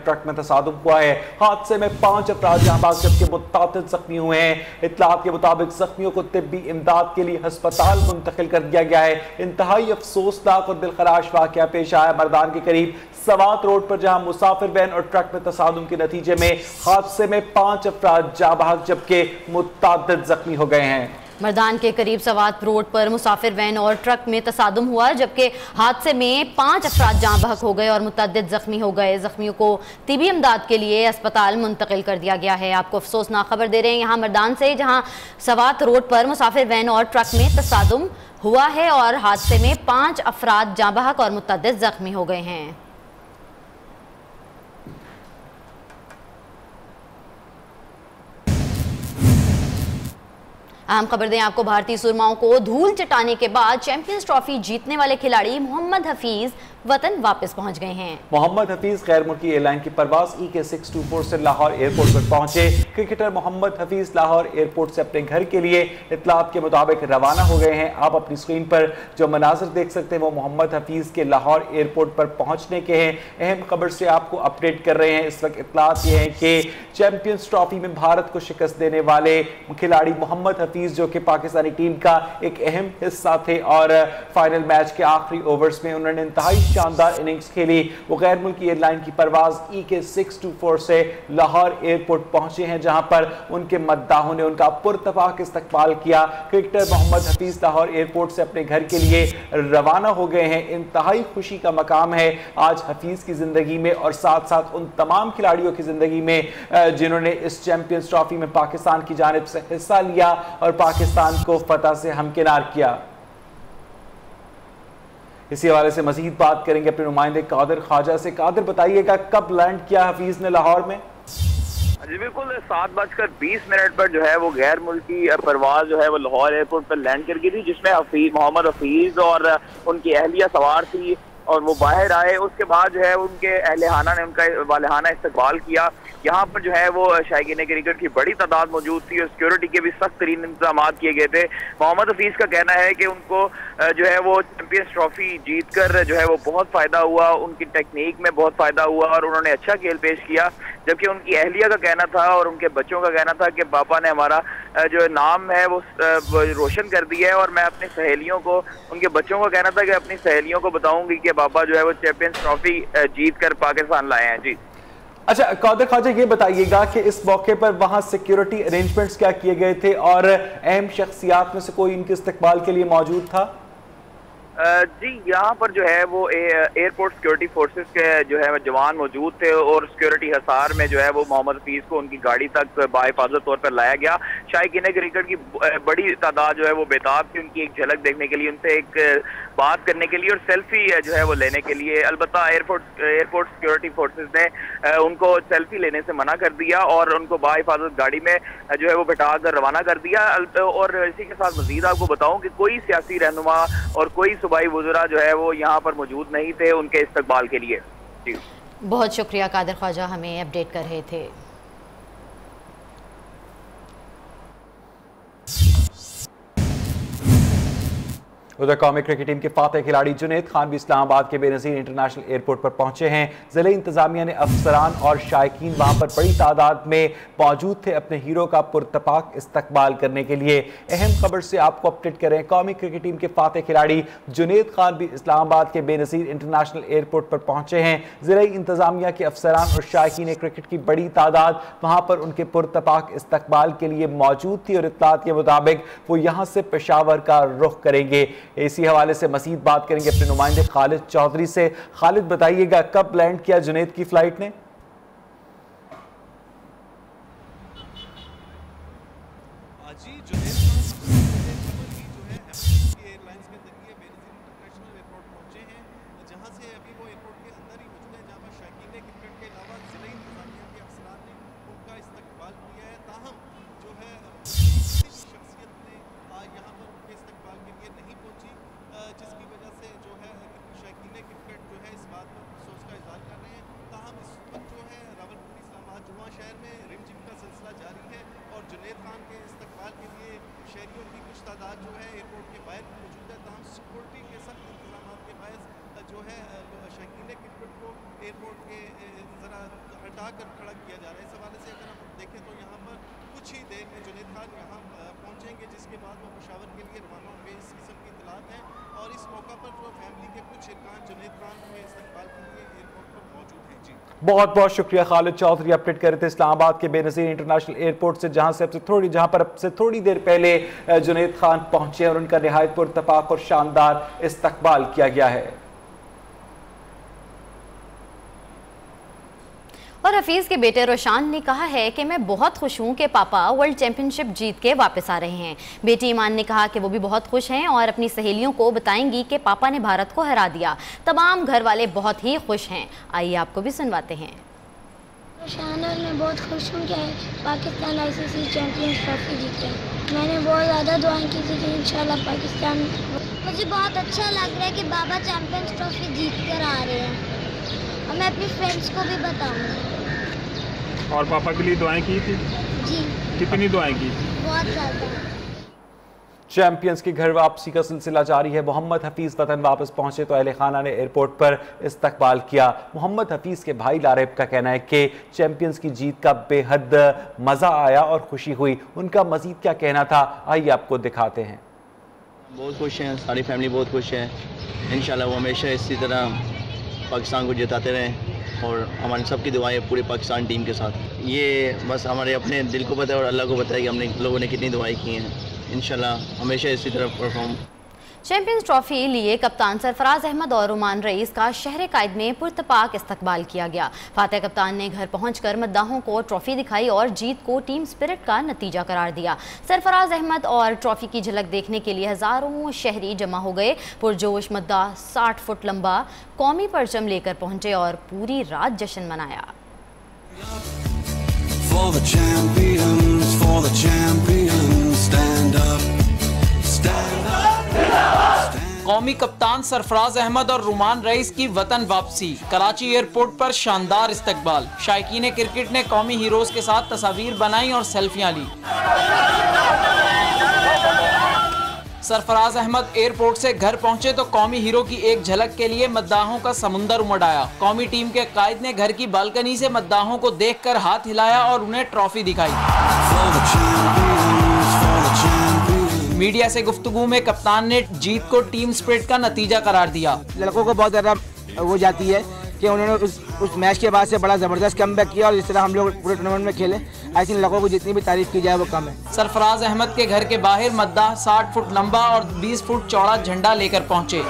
Truck में तसादुम हुआ है। हादसे में 5 अफराद जहां बाग जबकि मुतादिद जख्मी हुए हैं। इत्तलात के मुताबिक जख्मियों को तिब्बी इमदाद के लिए अस्पताल मुंतकिल कर दिया गया है। इंतहाई अफसोसनाक और दिलखराश वाकया पेश आया मर्दान के करीब सवात रोड पर, जहां मुसाफिर वैन और ट्रक में तसादुम के नतीजे में हादसे में 5 अफराद जाँ बहक जबकि मुतादिद जख्मी हो गए हैं। मर्दान के करीब सवात रोड पर मुसाफिर वैन और ट्रक में तसादुम हुआ, जबकि हादसे में 5 अफराद जाँ बहक हो गए और मुतअद्दिद जख्मी हो गए। जख्मियों को तिबी इमदाद के लिए अस्पताल मुंतकिल कर दिया गया है। आपको अफसोसनाक खबर दे रहे हैं यहाँ मर्दान से, जहाँ सवात रोड पर मुसाफिर वैन और ट्रक में तसादुम हुआ है और हादसे में 5 अफराद जाँ बहक और मुतअद्दिद जख्मी हो गए हैं। अहम खबर दें आपको, भारतीय सुरमाओं को धूल चटाने के बाद चैंपियंस ट्रॉफी जीतने वाले खिलाड़ी मोहम्मद हफीज वतन वापस पहुंच गए हैं। मोहम्मद हफीज गैर मुल्की एयरलाइन की परवाज EK624 से लाहौर एयरपोर्ट पर पहुंचे। क्रिकेटर मोहम्मद हफीज लाहौर एयरपोर्ट से अपने घर के लिए इत्तलात के मुताबिक रवाना हो गए हैं। आप अपनी स्क्रीन पर जो मनाजर देख सकते हैं वो मोहम्मद हफीज के लाहौर एयरपोर्ट पर पहुंचने के हैं। अहम खबर से आपको अपडेट कर रहे हैं। इस वक्त इत्तलात ये है कि चैंपियंस ट्रॉफी में भारत को शिकस्त देने वाले खिलाड़ी मोहम्मद हफीज, जो कि पाकिस्तानी टीम का एक अहम हिस्सा थे और फाइनल मैच के आखिरी ओवर्स में उन्होंने इंतहाई शानदार इनिंग्स खेली, वो गैर मुल्की एयरलाइन की परवाज EK624 से लाहौर एयरपोर्ट पहुंचे हैं, जहां पर उनके मद्दाहों ने उनका पुरतफाक इस्तकबाल किया। क्रिकेटर मोहम्मद हफीज लाहौर एयरपोर्ट से अपने घर के लिए रवाना हो गए हैं। इंतहाई खुशी का मकाम है आज हफीज की जिंदगी में और साथ साथ उन तमाम खिलाड़ियों की जिंदगी में जिन्होंने इस चैंपियंस ट्रॉफी में पाकिस्तान की जानिब से हिस्सा लिया और पाकिस्तान को फतह से हमकिनार किया। इसी हवाले से मजीद बात करेंगे अपने नुमाइंदे कादिर ख्वाजा से। कादिर, बताइएगा कब लैंड किया हफीज ने लाहौर में? जी बिल्कुल, 7:20 पर जो है वो गैर मुल्की परवाज जो है वो लाहौर एयरपोर्ट पर लैंड कर गई थी, जिसमें मोहम्मद हफीज और उनकी अहलिया सवार थी और वो बाहर आए। उसके बाद जो है उनके अहलहाना ने उनका वालहाना इस्तकबाल किया। यहाँ पर जो है वो शायकीन क्रिकेट की बड़ी तादाद मौजूद थी और सिक्योरिटी के भी सख्त तरीन इंतजाम किए गए थे। मोहम्मद हफीज का कहना है कि उनको जो है वो चैंपियंस ट्रॉफी जीत कर जो है वो बहुत फ़ायदा हुआ, उनकी टेक्निक में बहुत फ़ायदा हुआ और उन्होंने अच्छा खेल पेश किया। जबकि उनकी अहलिया का कहना था और उनके बच्चों का कहना था कि पापा ने हमारा जो नाम है वो रोशन कर दिया है और मैं अपनी सहेलियों को, उनके बच्चों का कहना था कि अपनी सहेलियों को बताऊंगी कि पापा जो है वो चैंपियंस ट्रॉफी जीत कर पाकिस्तान लाए हैं। जी अच्छा कादिर ख्वाजा, ये बताइएगा कि इस मौके पर वहां सिक्योरिटी अरेंजमेंट्स क्या किए गए थे और अहम शख्सियात में से कोई इनके इस्तकबाल के लिए मौजूद था? जी, यहाँ पर जो है वो एयरपोर्ट सिक्योरिटी फोर्सेस के जो है जवान मौजूद थे और सिक्योरिटी हिसार में जो है वो मोहम्मद हफीज को उनकी गाड़ी तक बाहिफाजत तौर पर लाया गया। शायकीन क्रिकेट की बड़ी तादाद जो है वो बेताब थी उनकी एक झलक देखने के लिए, उनसे एक बात करने के लिए और सेल्फी जो है वो लेने के लिए। अलबत्ता एयरपोर्ट सिक्योरिटी फोर्सेस ने उनको सेल्फी लेने से मना कर दिया और उनको बाहिफाजत गाड़ी में जो है वो बिठा कर रवाना कर दिया। और इसी के साथ मजीद आपको बताऊं कि कोई सियासी रहनुमा और कोई सूबाई वज़रा जो है वो यहाँ पर मौजूद नहीं थे उनके इस्तकबाल के लिए। जी बहुत शुक्रिया कादिर ख्वाजा, हमें अपडेट कर रहे थे। उधर कौमी क्रिकेट टीम के फातह खिलाड़ी जुनैद खान भी इस्लामाबाद के बेनज़ीर इंटरनेशनल एयरपोर्ट पर पहुंचे हैं। ज़िले इंतजामिया ने अफसरान और शायकीन वहां पर बड़ी तादाद में मौजूद थे अपने हीरो का पुरतपाक इस्तकबाल करने के लिए। अहम खबर से आपको अपडेट करें, कौमी क्रिकेट टीम के फातह खिलाड़ी जुनैद खान भी इस्लामाबाद के बेनज़ीर इंटरनेशनल एयरपोर्ट पर पहुंचे हैं। ज़िले इंतजामिया के अफसरान और शायकीन क्रिकेट की बड़ी तादाद वहां पर उनके पुरतपाक इस्तकबाल के लिए मौजूद थी और इत्तलात के मुताबिक वो यहाँ से पेशावर का रुख करेंगे। इसी हवाले से मजीद बात करेंगे अपने नुमाइंदे खालिद चौधरी से। खालिद, बताइएगा कब लैंड किया जुनैद की फ्लाइट ने? एयरपोर्ट के जरा कर खड़ा किया जा रहा है। इस हवाले से अगर हम देखें तो यहाँ पर कुछ ही देर में जुनैद खान यहाँ पहुँचेंगे, जिसके बाद वो पेशावर के लिए रवाना होंगे। इस किस्म की इतलात है और इस मौका पर जो फैमिली के कुछ इरकान जुनैद खान के इस्तकबाल के लिए एयरपोर्ट पर मौजूद हैं। जी बहुत बहुत शुक्रिया खालिद चौधरी, अपडेट कर रहे थे इस्लामाबाद के बेनज़ीर इंटरनेशनल एयरपोर्ट से, जहां पर अब से थोड़ी देर पहले जुनैद खान पहुंचे और उनका निहायत पुरतफाक और शानदार इस्तकबाल किया गया है। और हफीज़ के बेटे रोशान ने कहा है कि मैं बहुत खुश हूं कि पापा वर्ल्ड चैंपियनशिप जीत के वापस आ रहे हैं। बेटी ईमान ने कहा कि वो भी बहुत खुश हैं और अपनी सहेलियों को बताएंगी कि पापा ने भारत को हरा दिया। तमाम घर वाले बहुत ही खुश हैं। आइए आपको भी सुनवाते हैं। रोशान और मैं बहुत खुश हूँ कि पाकिस्तान ICC चैंपियंस ट्रॉफी जीते। मैंने बहुत ज़्यादा दुआएं की थी कि इंशाल्लाह पाकिस्तान। मुझे बहुत अच्छा लग रहा है कि बाबा चैंपियंस ट्रॉफी जीत कर आ रहे हैं और मैं अपनी फ्रेंड्स को भी बताऊँगी। और पापा के लिए दुआएं की थी? जी। कितनी दुआएं की? बहुत ज़्यादा। चैंपियंस की घर वापसी का सिलसिला जारी है। मोहम्मद हफीज़ वतन वापस पहुंचे तो अहले खाना ने एयरपोर्ट पर इस्तकबाल किया। मोहम्मद हफीज़ के भाई लारेब का कहना है कि चैंपियंस की जीत का बेहद मज़ा आया और खुशी हुई। उनका मज़ीद क्या कहना था, आइए आपको दिखाते हैं। बहुत खुश हैं, सारी फैमिली बहुत खुश है। इंशाल्लाह वो हमेशा इसी तरह पाकिस्तान को जिताते रहें और हमारी सबकी दुआएं पूरे पाकिस्तान टीम के साथ। ये बस हमारे अपने दिल को पता है और अल्लाह को पता है कि हमने लोगों ने कितनी दुआएं की हैं। इंशाल्लाह हमेशा इसी तरह परफॉर्म। चैंपियंस ट्रॉफी लिए कप्तान सरफराज अहमद और रुमान रईस का शहर कायद में पुरतपाक इस्तकबाल किया गया। फातेह कप्तान ने घर पहुंचकर मद्दाहों को ट्रॉफी दिखाई और जीत को टीम स्पिरिट का नतीजा करार दिया। सरफराज अहमद और ट्रॉफी की झलक देखने के लिए हजारों शहरी जमा हो गए। पुरजोश मद्दाह 60 फुट लंबा कौमी परचम लेकर पहुंचे और पूरी रात जश्न मनाया। कौमी कप्तान सरफराज अहमद और रुमान रईस की वतन वापसी। कराची एयरपोर्ट पर शानदार इस्तकबाल। शायकीन क्रिकेट ने कौमी हीरोज के साथ तस्वीर बनाई और सेल्फियां ली। सरफराज अहमद एयरपोर्ट से घर पहुंचे तो कौमी हीरो की एक झलक के लिए मद्दाहों का समुंदर उमड़ आया। कौमी टीम के कायद ने घर की बालकनी से मद्दाहों को देखकर हाथ हिलाया और उन्हें ट्रॉफी दिखाई। मीडिया से गुफ्तगू में कप्तान ने जीत को टीम स्पिरिट का नतीजा करार दिया। लड़कों को बहुत ज़्यादा वो जाती है कि उन्होंने उस मैच के बाद से बड़ा ज़बरदस्त कमबैक किया और जिस तरह हम लोग पूरे टूर्नामेंट में खेले, ऐसे लड़कों को जितनी भी तारीफ की जाए वो कम है। सरफराज अहमद के घर के बाहर मद्दाह 60 फुट लंबा और 20 फुट चौड़ा झंडा लेकर पहुंचे।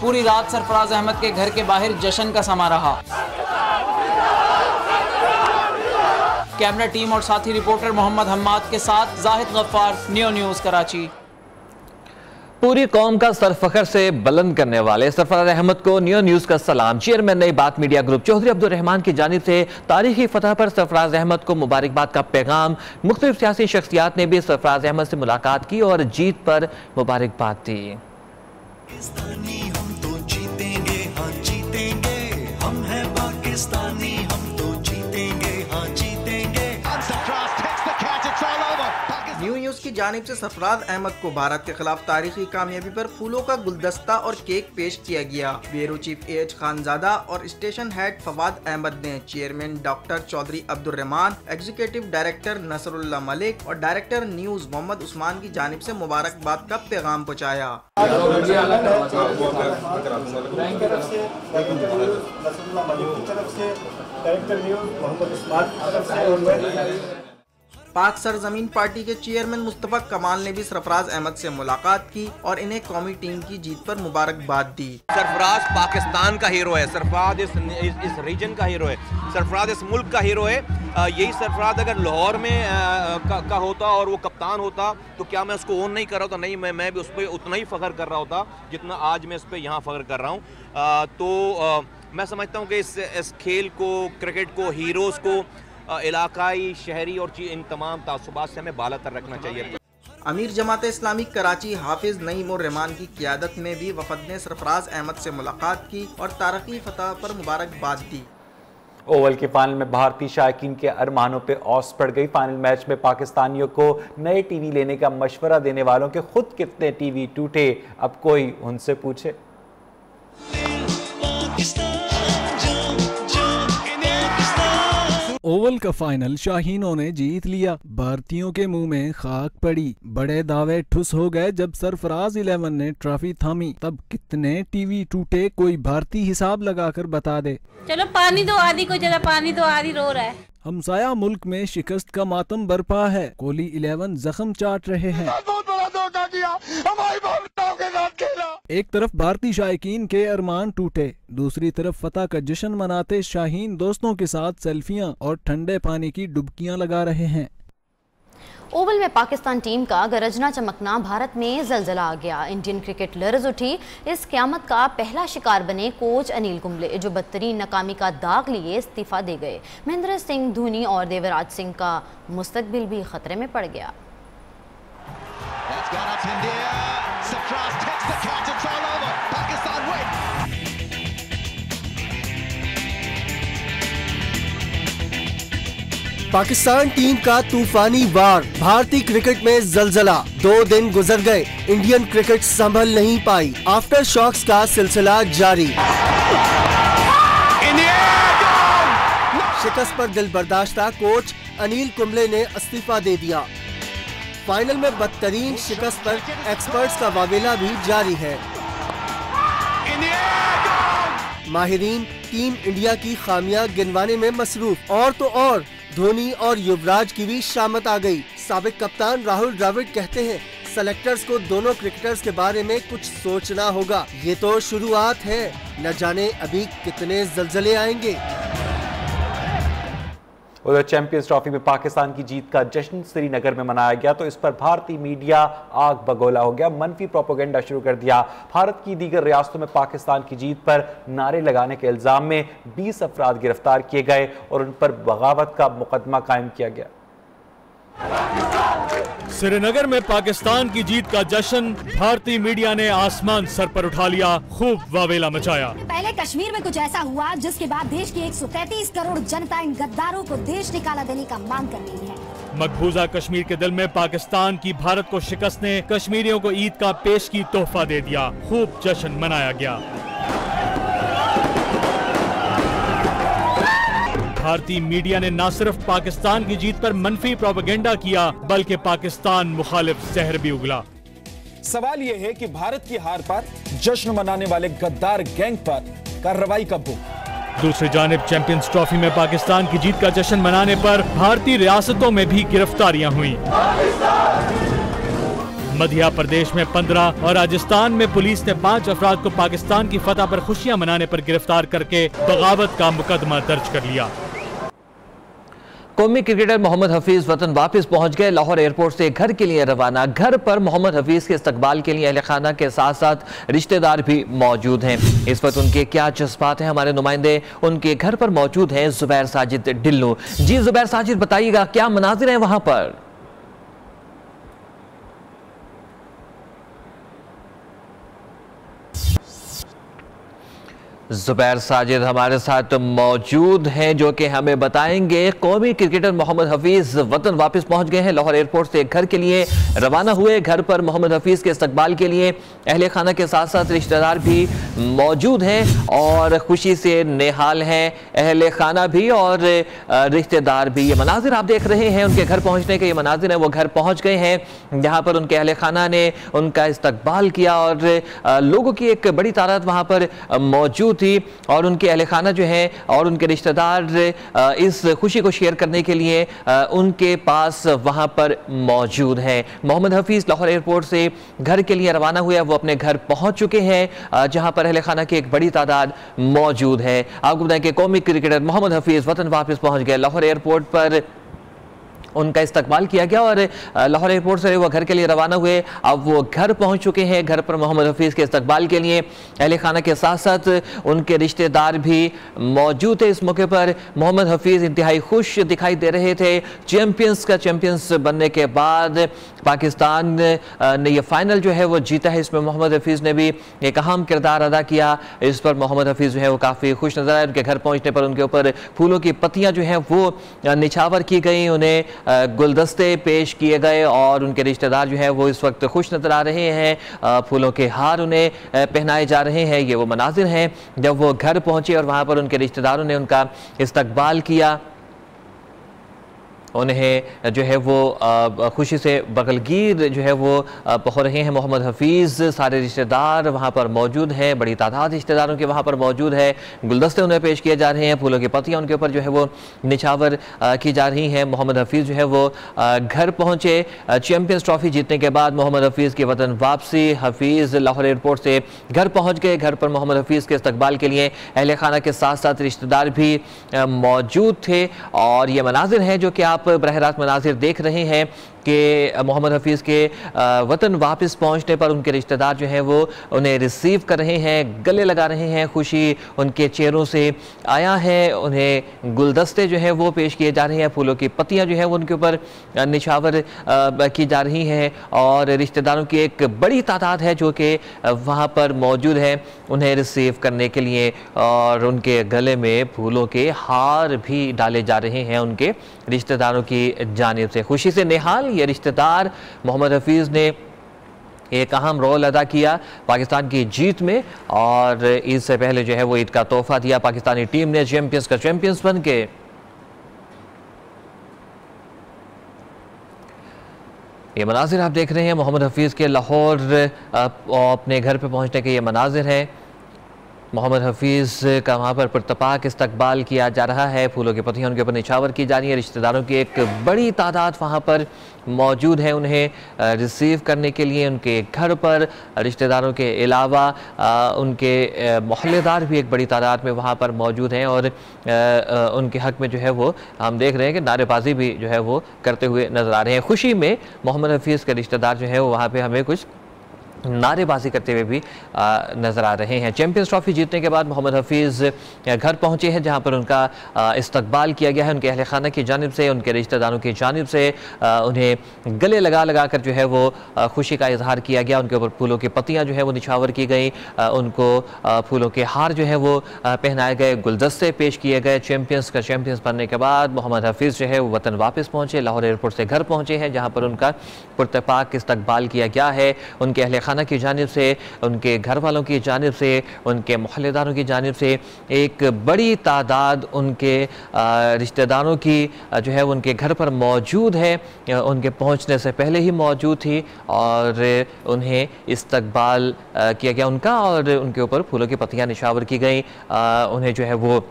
पूरी रात सरफराज अहमद के घर के बाहर जश्न का समा रहा। कैमरा टीम और साथी रिपोर्टर मोहम्मद हम्माद के साथ जाहिद गफ्फार, नियो न्यूज़ कराची। पूरी कौम का सर फखर से बुलंद करने वाले सरफराज अहमद को नियो न्यूज़ का सलाम। चेयरमैन नई बात मीडिया ग्रुप चौधरी अब्दुल रहमान की जानिब से तारीखी फतह पर सरफराज अहमद को मुबारकबाद का पैगाम। मुख्तलिफ सियासी शख्सियात ने भी सरफराज अहमद से मुलाकात की और जीत पर मुबारकबाद दी। हम तो जीतेंगे, हाँ जीतेंगे, हम हैं पाकिस्तानी, हम तो जीतेंगे, हाँ जीतेंगे। न्यू न्यूज़ की जानिब से सरफराज अहमद को भारत के खिलाफ तारीखी कामयाबी पर फूलों का गुलदस्ता और केक पेश किया गया। ब्यूरो चीफ AH खानजादा और स्टेशन हेड फवाद अहमद ने chairman doctor Chaudhry Abdul Rehman, executive director Nasrullah Malik और डायरेक्टर न्यूज़ मोहम्मद उस्मान की जानिब से मुबारकबाद का पैगाम पहुँचाया। पाक सरजमीन पार्टी के चेयरमैन मुस्तफा कमाल ने भी सरफराज अहमद से मुलाकात की और इन्हें कौमी टीम की जीत पर मुबारकबाद दी। सरफराज पाकिस्तान का हीरो है, सरफराज इस रीजन का हीरो है, सरफराज इस मुल्क का हीरो है। यही सरफराज अगर लाहौर में का होता और वो कप्तान होता तो क्या मैं उसको ओन नहीं कर रहा होता? नहीं, मैं भी उस पर उतना ही फ़ख्र कर रहा होता जितना आज मैं इस पर यहाँ फ़ख्र कर रहा हूँ। मैं समझता हूँ कि इस खेल को, क्रिकेट को, हीरोज़ को इलाकाई, शहरी और इन तमाम तासुबात से हमें बाला तर रखना चाहिए। अमीर जमात इस्लामी कराची हाफिज नईम उर रहमान की क़ियादत में भी वफद ने सरफराज अहमद से मुलाकात की और तारीखी फतह पर मुबारकबाद दी। ओवल के फाइनल में भारतीय शायकीन के अरमानों पे औस पड़ गई। फाइनल मैच में पाकिस्तानियों को नए टीवी लेने का मशवरा देने वालों के खुद कितने टीवी टूटे, अब कोई उनसे पूछे। ओवल का फाइनल शाहीनों ने जीत लिया। भारतीयों के मुंह में खाक पड़ी, बड़े दावे ठुस हो गए जब सरफराज 11 ने ट्रॉफी थामी। तब कितने टीवी टूटे, कोई भारतीय हिसाब लगाकर बता दे। चलो पानी दो आदि को, जरा पानी दो, आदि रो रहा है। हमसाया मुल्क में शिकस्त का मातम बरपा है। कोहली 11 जख्म चाट रहे हैं। बहुत बड़ा धोखा किया, हमारी भावनाओं के साथ खेला। एक तरफ भारतीय शायकीन के अरमान टूटे, दूसरी तरफ फतह का जश्न मनाते शाहीन दोस्तों के साथ सेल्फियां और ठंडे पानी की डुबकियां लगा रहे हैं। ओवल में पाकिस्तान टीम का गरजना चमकना, भारत में जलजला आ गया। इंडियन क्रिकेट लर्ज उठी। इस क़यामत का पहला शिकार बने कोच अनिल कुंबले, जो बदतरीन नाकामी का दाग लिए इस्तीफा दे गए। महेंद्र सिंह धोनी और देवराज सिंह का मुस्तकबिल भी खतरे में पड़ गया। पाकिस्तान टीम का तूफानी वार, भारतीय क्रिकेट में जलजला। 2 दिन गुजर गए, इंडियन क्रिकेट संभल नहीं पाई। आफ्टर शॉक्स का सिलसिला जारी। शिकस्त पर दिल बर्दाश्ता कोच अनिल कुंबले ने इस्तीफा दे दिया। फाइनल में बदतरीन शिकस्त पर एक्सपर्ट्स का वावेला भी जारी है। माहिरीन टीम इंडिया की खामियां गिनवाने में मसरूफ। और तो और धोनी और युवराज की भी शामत आ गई। साबिक कप्तान राहुल द्रविड़ कहते हैं सेलेक्टर्स को दोनों क्रिकेटर्स के बारे में कुछ सोचना होगा। ये तो शुरुआत है, न जाने अभी कितने जलजले आएंगे। उधर चैंपियंस ट्रॉफी में पाकिस्तान की जीत का जश्न श्रीनगर में मनाया गया तो इस पर भारतीय मीडिया आग बगोला हो गया, मनफी प्रोपेगेंडा शुरू कर दिया। भारत की दीगर रियासतों में पाकिस्तान की जीत पर नारे लगाने के इल्जाम में 20 अफराद गिरफ्तार किए गए और उन पर बगावत का मुकदमा कायम किया गया। श्रीनगर में पाकिस्तान की जीत का जश्न भारतीय मीडिया ने आसमान सर पर उठा लिया, खूब वावेला मचाया। पहले कश्मीर में कुछ ऐसा हुआ जिसके बाद देश की 133 करोड़ जनता इन गद्दारों को देश निकाला देने का मांग कर रही है। मकबूजा कश्मीर के दिल में पाकिस्तान की भारत को शिकस्त ने कश्मीरियों को ईद का पेश की तोहफा दे दिया, खूब जश्न मनाया गया। भारतीय मीडिया ने न सिर्फ पाकिस्तान की जीत पर मनफी प्रोपेगेंडा किया बल्कि पाकिस्तान मुखालिफ जहर भी उगला। सवाल यह है कि भारत की हार पर जश्न मनाने वाले गद्दार गैंग पर कार्रवाई कब हो। दूसरी जानिब चैंपियंस ट्रॉफी में पाकिस्तान की जीत का जश्न मनाने पर भारतीय रियासतों में भी गिरफ्तारियां हुई। मध्य प्रदेश में 15 और राजस्थान में पुलिस ने 5 अफराद को पाकिस्तान की फतह पर खुशियां मनाने पर गिरफ्तार करके बगावत का मुकदमा दर्ज कर लिया। कौमी क्रिकेटर मोहम्मद हफीज वतन वापस पहुंच गए। लाहौर एयरपोर्ट से घर के लिए रवाना। घर पर मोहम्मद हफीज के इस्तकबाल के लिए अहले खाना के साथ साथ रिश्तेदार भी मौजूद हैं। इस वक्त उनके क्या जज्बात हैं, हमारे नुमाइंदे उनके घर पर मौजूद हैं। जुबैर साजिद डिल्लू। जी जुबैर साजिद, बताइएगा क्या मनाजिर हैं वहां पर? जुबैर साजिद हमारे साथ मौजूद हैं जो कि हमें बताएंगे। कौमी क्रिकेटर मोहम्मद हफीज वतन वापस पहुंच गए हैं। लाहौर एयरपोर्ट से घर के लिए रवाना हुए। घर पर मोहम्मद हफीज के इस्तकबाल के लिए अहले खाना के साथ साथ रिश्तेदार भी मौजूद हैं और खुशी से निहाल हैं, अहले खाना भी और रिश्तेदार भी। ये मनाजिर आप देख रहे हैं उनके घर पहुँचने के, ये मनाजिर हैं। वो घर पहुँच गए हैं जहाँ पर उनके अहले खाना ने उनका इस्तकबाल किया और लोगों की एक बड़ी तादाद वहाँ पर मौजूद थी और उनके अहले खाना जो है और उनके रिश्तेदार इस खुशी को शेयर करने के लिए उनके पास वहां पर मौजूद है। मोहम्मद हफीज लाहौर एयरपोर्ट से घर के लिए रवाना हुए। वो अपने घर पहुंच चुके हैं जहां पर अहले खाना की एक बड़ी तादाद मौजूद है। आपको बताएं कि कौमी क्रिकेटर मोहम्मद हफीज वतन वापस पहुंच गए। लाहौर एयरपोर्ट पर उनका इस्तकबाल किया गया और लाहौर एयरपोर्ट से वो घर के लिए रवाना हुए। अब वो घर पहुंच चुके हैं। घर पर मोहम्मद हफीज़ के इस्तकबाल के लिए अहले खाना के साथ साथ उनके रिश्तेदार भी मौजूद थे। इस मौके पर मोहम्मद हफीज़ इंतहाई खुश दिखाई दे रहे थे। चैंपियंस बनने के बाद पाकिस्तान ने यह फाइनल जो है वो जीता है। इसमें मोहम्मद हफीज़ ने भी एक अहम किरदार अदा किया। इस पर मोहम्मद हफीज़ जो है वो काफ़ी खुश नजर आए। उनके घर पहुँचने पर उनके ऊपर फूलों की पत्तियाँ जो हैं वो निछावर की गई। उन्हें गुलदस्ते पेश किए गए और उनके रिश्तेदार जो है वो इस वक्त खुश नजर आ रहे हैं। फूलों के हार उन्हें पहनाए जा रहे हैं। ये वो मनाजिर हैं जब वो घर पहुंचे और वहां पर उनके रिश्तेदारों ने उनका इस्तकबाल किया, उन्हें जो है वो खुशी से बगलगीर जो है वो हो रहे हैं। मोहम्मद हफीज़, सारे रिश्तेदार वहाँ पर मौजूद हैं, बड़ी तादाद रिश्तेदारों के वहाँ पर मौजूद है। गुलदस्ते उन्हें पेश किए जा रहे हैं, फूलों की पत्तियाँ उनके ऊपर जो है वो निछावर की जा रही हैं। मोहम्मद हफीज़ जो है वो घर पहुँचे चैम्पियंस ट्रॉफी जीतने के बाद। मोहम्मद हफीज़ की वतन वापसी, हफीज़ लाहौर एयरपोर्ट से घर पहुँच गए। घर पर मोहम्मद हफीज़ के इस्तकबाल के लिए अहले खाना के साथ साथ रिश्तेदार भी मौजूद थे और ये मनाजिर हैं जो कि आप बरह रास्त मनाजिर देख रहे हैं कि मोहम्मद हफीज़ के वतन वापस पहुंचने पर उनके रिश्तेदार जो हैं वो उन्हें रिसीव कर रहे हैं, गले लगा रहे हैं। खुशी उनके चेहरों से आया है। उन्हें गुलदस्ते जो हैं वो पेश किए जा रहे हैं, फूलों की पत्तियां जो हैं वो उनके ऊपर निछावर की जा रही हैं और रिश्तेदारों की एक बड़ी तादाद है जो कि वहाँ पर मौजूद है उन्हें रिसीव करने के लिए और उनके गले में फूलों के हार भी डाले जा रहे हैं उनके रिश्तेदारों की जानिब से। खुशी से निहाल ये रिश्तेदार मोहम्मद हफीज़ ने एक अहम रोल अदा किया पाकिस्तान की जीत में और ईद से पहले जो है वो ईद का तोहफा दिया पाकिस्तानी टीम ने चैंपियंस का चैंपियंस बन के। ये मनाजिर आप देख रहे हैं मोहम्मद हफीज़ के लाहौर अपने घर पे पहुंचने के ये मनाजिर हैं। मोहम्मद हफीज़ का वहाँ पर पुरतपाक इस्तकबाल किया जा रहा है, फूलों की पत्तियाँ उनके ऊपर निछावर की जा रही है। रिश्तेदारों की एक बड़ी तादाद वहाँ पर मौजूद है उन्हें रिसीव करने के लिए। उनके घर पर रिश्तेदारों के अलावा उनके मोहल्लेदार भी एक बड़ी तादाद में वहाँ पर मौजूद हैं और उनके हक़ में जो है वो हम देख रहे हैं कि नारेबाजी भी जो है वो करते हुए नज़र आ रहे हैं। खुशी में मोहम्मद हफीज़ के रिश्तेदार जो है वो वहाँ पर हमें कुछ नारेबाजी करते हुए भी नज़र आ रहे हैं। चैंपियंस ट्रॉफी जीतने के बाद मोहम्मद हफीज़ घर पहुंचे हैं जहां पर उनका इस्तकबाल किया गया है उनके अहले खाना की जानिब से, उनके रिश्तेदारों की जानिब से। उन्हें गले लगा कर जो है वो खुशी का इजहार किया गया। उनके ऊपर फूलों की पत्तियां जो है वो निछावर की गई, उनको फूलों के हार जो है वो पहनाए गए, गुलदस्ते पेश किए गए। चैंपियंस का चैंपियंस बनने के बाद मोहम्मद हफीज़ जो है वो वतन वापस पहुँचे, लाहौर एयरपोर्ट से घर पहुँचे हैं जहाँ पर उनका पुरतपाक इस्तकबाल किया गया है। उनके अहले खाना की जानिब से, उनके घर वालों की जानिब से, उनके मोहल्लेदारों की जानिब से एक बड़ी तादाद उनके रिश्तेदारों की जो है उनके घर पर मौजूद है, उनके पहुंचने से पहले ही मौजूद थी और उन्हें इस्तकबाल किया गया उनका और उनके ऊपर फूलों की पत्तियां निछावर की गई। उन्हें जो है वो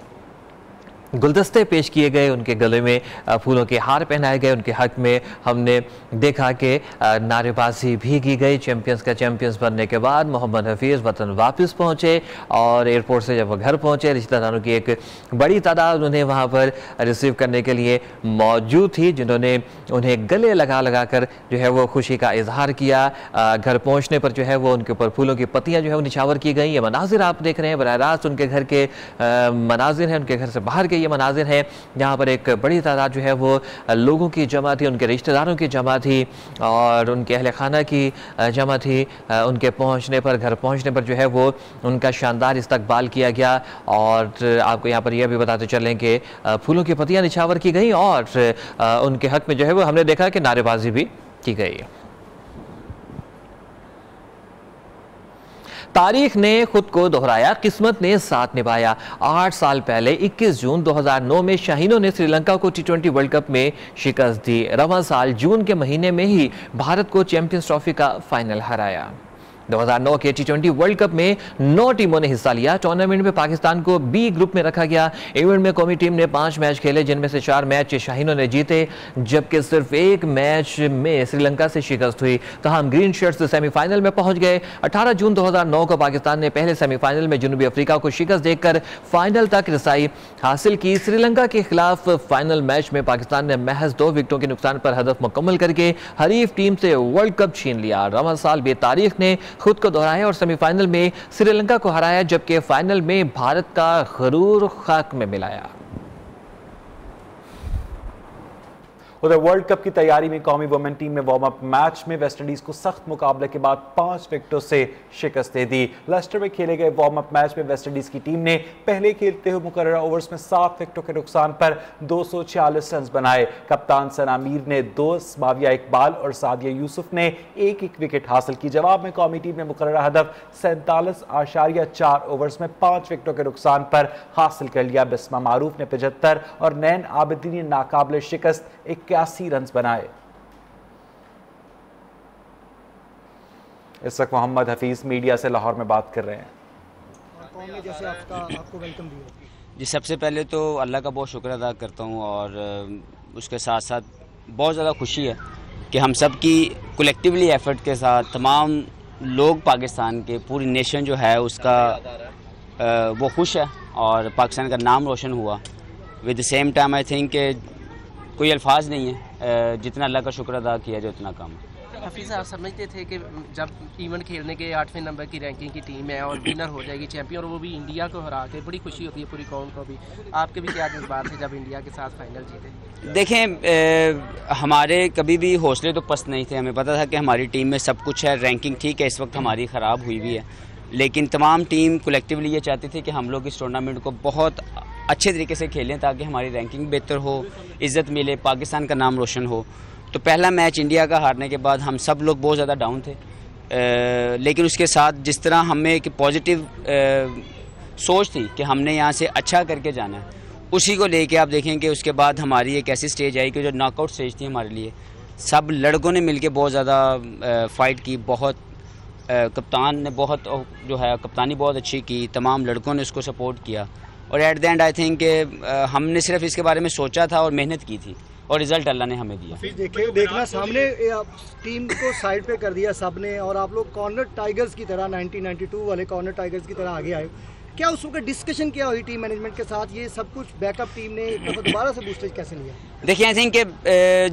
गुलदस्ते पेश किए गए, उनके गले में फूलों के हार पहनाए गए। उनके हक़ में हमने देखा कि नारेबाजी भी की गई। चैंपियंस का चैंपियंस बनने के बाद मोहम्मद हफीज़ वतन वापस पहुँचे और एयरपोर्ट से जब वो घर पहुँचे रिश्तेदारों की एक बड़ी तादाद उन्हें वहाँ पर रिसीव करने के लिए मौजूद थी, जिन्होंने उन्हें गले लगा कर जो है वो खुशी का इजहार किया। घर पहुँचने पर जो है वो उनके ऊपर फूलों की पत्तियाँ जो है वो निछावर की गई। ये मनाजिर आप देख रहे हैं बराह रास्त उनके घर के मनाजिर हैं, उनके घर से बाहर के ये मनाजिर हैं जहाँ पर एक बड़ी तादाद जो है वो लोगों की जमा थी, उनके रिश्तेदारों की जमा थी और उनके अहले खाना की जमा थी। उनके पहुँचने पर, घर पहुँचने पर जो है वो उनका शानदार इस्तकबाल किया गया और आपको यहाँ पर यह भी बताते चलें कि फूलों की पत्तियाँ निछावर की गई और उनके हक़ में जो है वो हमने देखा कि नारेबाजी भी की गई। तारीख ने खुद को दोहराया, किस्मत ने साथ निभाया। 8 साल पहले 21 जून 2009 में शाहीनों ने श्रीलंका को T20 वर्ल्ड कप में शिकस्त दी। रवां साल जून के महीने में ही भारत को चैंपियंस ट्रॉफी का फाइनल हराया। 2009 के T20 वर्ल्ड कप में 9 टीमों ने हिस्सा लिया। टूर्नामेंट में पाकिस्तान को बी ग्रुप में रखा गया। इवेंट में कौमी टीम ने 5 मैच खेले जिनमें से 4 मैच शाहीनों ने जीते जबकि सिर्फ 1 मैच में श्रीलंका से शिकस्त हुई। तमाम ग्रीन शर्ट्स सेमीफाइनल में पहुंच गए। 18 जून 2009 को पाकिस्तान ने पहले सेमीफाइनल में जनूबी अफ्रीका को शिकस्त देकर फाइनल तक रसाई हासिल की। श्रीलंका के खिलाफ फाइनल मैच में पाकिस्तान ने महज 2 विकेटों के नुकसान पर हदफ मुकम्मल करके हरीफ टीम से वर्ल्ड कप छीन लिया। रवां साल बेतारीख ने खुद को दोहराया और सेमीफाइनल में श्रीलंका को हराया जबकि फाइनल में भारत का गरूर खाक में मिलाया। उधर वर्ल्ड कप की तैयारी में कौमी वुमेन टीम ने वार्म अप मैच में वेस्टइंडीज को सख्त मुकाबले के बाद 5 विकेटों से शिकस्त दे दी। लेस्टर में खेले गए वार्म अप मैच में वेस्टइंडीज की टीम ने पहले खेलते हुए मुकर्ररा ओवर्स में 7 विकेटों के नुकसान पर 246 रन बनाए। कप्तान सना मीर ने 2, माविया इकबाल और सादिया यूसुफ ने 1-1 विकेट हासिल की। जवाब में कौमी टीम ने मुकर्ररा हदफ 47.4 ओवर्स में 5 विकेटों के नुकसान पर हासिल कर लिया। बिस्मा मारूफ ने 75 और नैन आबिदी ने नाकाबिले शिकस्त 81 रन बनाए। इस वक्त मोहम्मद हफीज मीडिया से लाहौर में बात कर रहे हैं। जैसे आपको वेलकम दिया जी, सबसे पहले तो अल्लाह का बहुत शुक्र अदा करता हूँ और उसके साथ साथ बहुत ज़्यादा खुशी है कि हम सब की कलेक्टिवली एफर्ट के साथ तमाम लोग पाकिस्तान के पूरी नेशन जो है उसका वो खुश है और पाकिस्तान का नाम रोशन हुआ। With the same time I think कोई अल्फाज नहीं है, जितना अल्लाह का शुक्र अदा किया जाए उतना कम है। हफीज़, आप समझते थे कि जब इवेंट खेलने के 8वें नंबर की रैंकिंग की टीम है और विनर हो जाएगी चैंपियन, और वो भी इंडिया को हरा के, बड़ी खुशी होती है पूरी कौम को भी। आपके भी क्या जज्बात थे जब इंडिया के साथ फाइनल जीते? देखें, हमारे कभी भी हौसले तो पस्त नहीं थे। हमें पता था कि हमारी टीम में सब कुछ है। रैंकिंग ठीक है, इस वक्त हमारी ख़राब हुई भी है, लेकिन तमाम टीम कलेक्टिवली ये चाहती थी कि हम लोग इस टूर्नामेंट को बहुत अच्छे तरीके से खेलें ताकि हमारी रैंकिंग बेहतर हो, इज़्ज़त मिले, पाकिस्तान का नाम रोशन हो। तो पहला मैच इंडिया का हारने के बाद हम सब लोग बहुत ज़्यादा डाउन थे, लेकिन उसके साथ जिस तरह हमें एक पॉजिटिव सोच थी कि हमने यहाँ से अच्छा करके जाना है, उसी को लेके आप देखेंगे उसके बाद हमारी एक ऐसी स्टेज आई कि जो नॉकआउट स्टेज थी हमारे लिए, सब लड़कों ने मिलके बहुत ज़्यादा फ़ाइट की। बहुत कप्तान ने बहुत जो है कप्तानी बहुत अच्छी की, तमाम लड़कों ने उसको सपोर्ट किया और at the and I think हमने सिर्फ इसके बारे में सोचा था और मेहनत की थी और रिजल्ट अल्लाह ने हमें दिया। देखना सामने टीम को साइड पे कर दिया सबने और आप लोग कॉर्नर टाइगर्स की तरह 1992 वाले कॉर्नर टाइगर्स की तरह आगे आए। क्या उस वक्त डिस्कशन क्या हुई टीम मैनेजमेंट के साथ? ये सब कुछ बैकअप टीम ने दोबारा से बूस्टेज कैसे लिया? देखिए, आई थिंक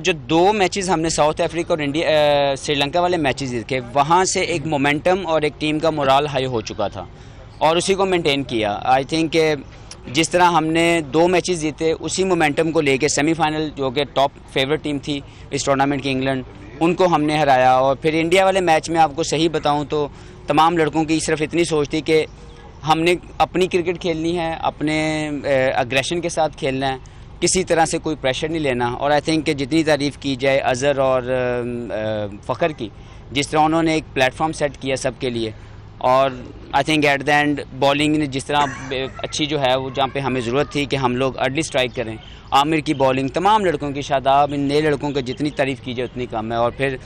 जो 2 मैचेस हमने साउथ अफ्रीका और इंडिया श्रीलंका वाले मैचेस देखे, वहाँ से एक मोमेंटम और एक टीम का मोराल हाई हो चुका था और उसी को मेंटेन किया। आई थिंक जिस तरह हमने 2 मैचेस जीते, उसी मोमेंटम को लेके सेमीफाइनल जो कि टॉप फेवरेट टीम थी इस टूर्नामेंट की इंग्लैंड, उनको हमने हराया। और फिर इंडिया वाले मैच में आपको सही बताऊं तो तमाम लड़कों की सिर्फ इतनी सोच थी कि हमने अपनी क्रिकेट खेलनी है, अपने अग्रेशन के साथ खेलना है, किसी तरह से कोई प्रेशर नहीं लेना। और आई थिंक जितनी तारीफ़ की जाए अज़हर और फ़खर की, जिस तरह उन्होंने एक प्लेटफॉर्म सेट किया सबके लिए, और I think at the end bowling ने जिस तरह अच्छी जो है वो जहाँ पे हमें ज़रूरत थी कि हम लोग अर्ली स्ट्राइक करें, आमिर की बॉलिंग, तमाम लड़कों की, शादाब, इन नए लड़कों को जितनी तारीफ़ की जाए उतनी कम है। और फिर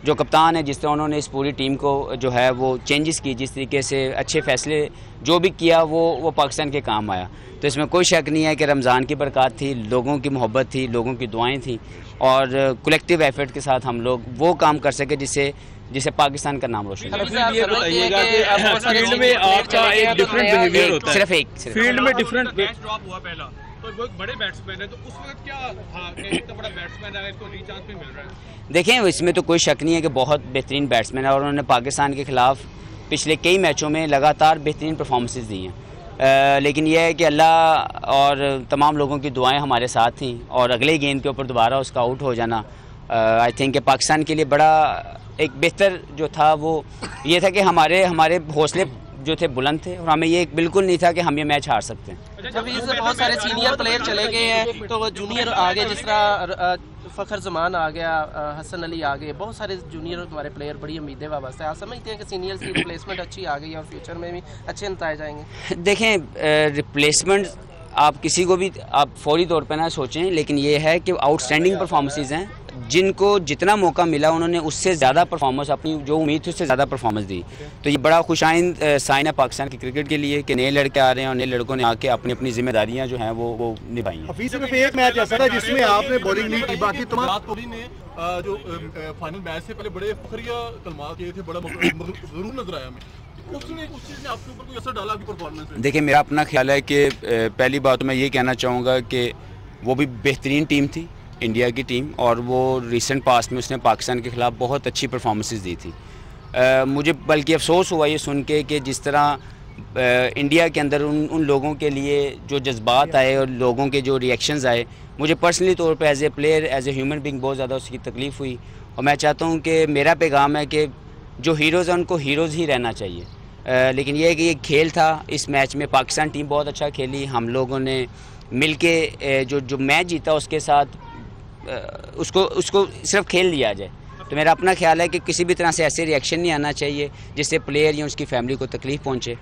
जो कप्तान है, जिस तरह उन्होंने इस पूरी टीम को जो है वो चेंजेस की, जिस तरीके से अच्छे फ़ैसले जो भी किया वो पाकिस्तान के काम आया। तो इसमें कोई शक नहीं है कि रमज़ान की बरकत थी, लोगों की मोहब्बत थी, लोगों की दुआएँ थी और कलेक्टिव एफर्ट के साथ हम लोग वो काम कर सके जिससे पाकिस्तान का नाम रोशन। ये बताइएगा कि फील्ड में आपका एक डिफरेंट बिहेवियर होता है, सिर्फ फील्ड में डिफरेंट ड्रॉप हुआ पहला, तो वो एक बड़े बैट्समैन है, तो उस वक्त क्या था कि इतना बड़ा बैट्समैन है, इसको रीचांस भी मिल रहा है? देखें, इसमें तो कोई शक नहीं है कि बहुत बेहतरीन बैट्समैन है और उन्होंने पाकिस्तान के ख़िलाफ़ पिछले कई मैचों में लगातार बेहतरीन परफॉर्मेंसेस दी हैं। लेकिन यह है कि अल्लाह और तमाम लोगों की दुआएं हमारे साथ थीं और अगले गेंद के ऊपर दोबारा उसका आउट हो जाना आई थिंक कि पाकिस्तान के लिए बड़ा एक बेहतर जो था वो ये था कि हमारे हौसले जो थे बुलंद थे और हमें ये बिल्कुल नहीं था कि हम ये मैच हार सकते हैं। जब इससे बहुत सारे सीनियर प्लेयर चले गए हैं तो वो जूनियर आ गए, जिस तरह फ़खर जमान आ गया, हसन अली आ गए, बहुत सारे जूनियर हमारे प्लेयर, बड़ी उम्मीदें वाबस्ते हैं। आप समझते हैं कि सीनियर्स की रिप्लेसमेंट अच्छी आ गई और फ्यूचर में भी अच्छे नतीजे आएंगे? देखें, रिप्लेसमेंट आप किसी को भी आप फौरी तौर पर ना सोचें, लेकिन ये है कि आउटस्टैंडिंग परफॉर्मेंसेज हैं, जिनको जितना मौका मिला उन्होंने उससे ज़्यादा परफॉर्मेंस, अपनी जो उम्मीद थी उससे ज़्यादा परफॉर्मेंस दी। तो ये बड़ा खुशाइंद साइन है पाकिस्तान की क्रिकेट के लिए कि नए लड़के आ रहे हैं और नए लड़कों ने आके अपनी अपनी जिम्मेदारियां जो हैं वो निभाई हैं। हफीज सिर्फ एक मैच ऐसा था जिसमें आपने बॉलिंग नहीं की, बाकी तमाम ने जो फाइनल मैच से पहले बड़े फखरिया कलमात किए थे, बड़ा जरूर नजर आया हमें। उसने उस चीज़ ने आपके ऊपर कोई असर डाला आपकी परफॉर्मेंस में? देखिए, मेरा अपना ख्याल है कि पहली बात तो मैं ये कहना चाहूँगा कि वो भी बेहतरीन टीम थी, इंडिया की टीम, और वो रिसेंट पास्ट में उसने पाकिस्तान के ख़िलाफ़ बहुत अच्छी परफॉर्मेंसेस दी थी। मुझे बल्कि अफसोस हुआ ये सुन के कि जिस तरह इंडिया के अंदर उन लोगों के लिए जो जज्बात आए और लोगों के जो रिएक्शंस आए, मुझे पर्सनली तौर पे as a player, as a human being बहुत ज़्यादा उसकी तकलीफ़ हुई। और मैं चाहता हूँ कि मेरा पैगाम है कि जो हीरोज़ हैं उनको हीरोज़ ही रहना चाहिए। लेकिन यह है कि ये खेल था, इस मैच में पाकिस्तान टीम बहुत अच्छा खेली, हम लोगों ने मिल के जो मैच जीता उसके साथ उसको सिर्फ खेल लिया जाए। तो मेरा अपना ख्याल है कि किसी भी तरह से ऐसे रिएक्शन नहीं आना चाहिए जिससे प्लेयर या उसकी फैमिली को तकलीफ़ पहुँचे।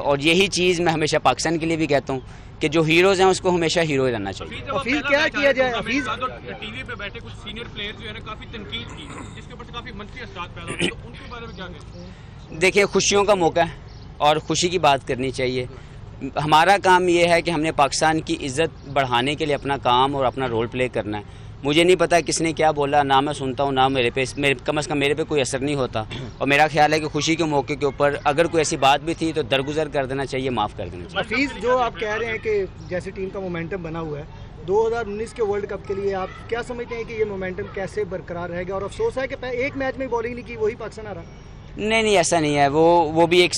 और यही चीज़ मैं हमेशा पाकिस्तान के लिए भी कहता हूँ कि जो हीरोज़ हैं उसको हमेशा हीरो ही रहना चाहिए। हफीज क्या किया जाए? हफीज टीवी पे बैठे कुछ सीनियर प्लेयर्स जो है ना काफ़ी तनकीद की, जिसके ऊपर से काफ़ी मंफी असरात पैदा होते हैं, तो उनके बारे में क्या कहें? देखिए, खुशियों का मौका है और खुशी की बात करनी चाहिए। हमारा काम ये है कि हमने पाकिस्तान की इज़्ज़त बढ़ाने के लिए अपना काम और अपना रोल प्ले करना है। मुझे नहीं पता किसने क्या बोला, ना मैं सुनता हूँ, ना कम से कम मेरे पे कोई असर नहीं होता। और मेरा ख्याल है कि खुशी के मौके के ऊपर अगर कोई ऐसी बात भी थी तो दरगुजर कर देना चाहिए, माफ़ कर देना चाहिए। हफीज, जो आप कह रहे हैं कि जैसे टीम का मोमेंटम बना हुआ है 2019 के वर्ल्ड कप के लिए, आप क्या समझते हैं कि ये मोमेंटम कैसे बरकरार रहेगा? और अफसोस है कि एक मैच में बॉलिंग नहीं की, वही पाकिस्तान आ रहा। नहीं, ऐसा नहीं है। वो भी एक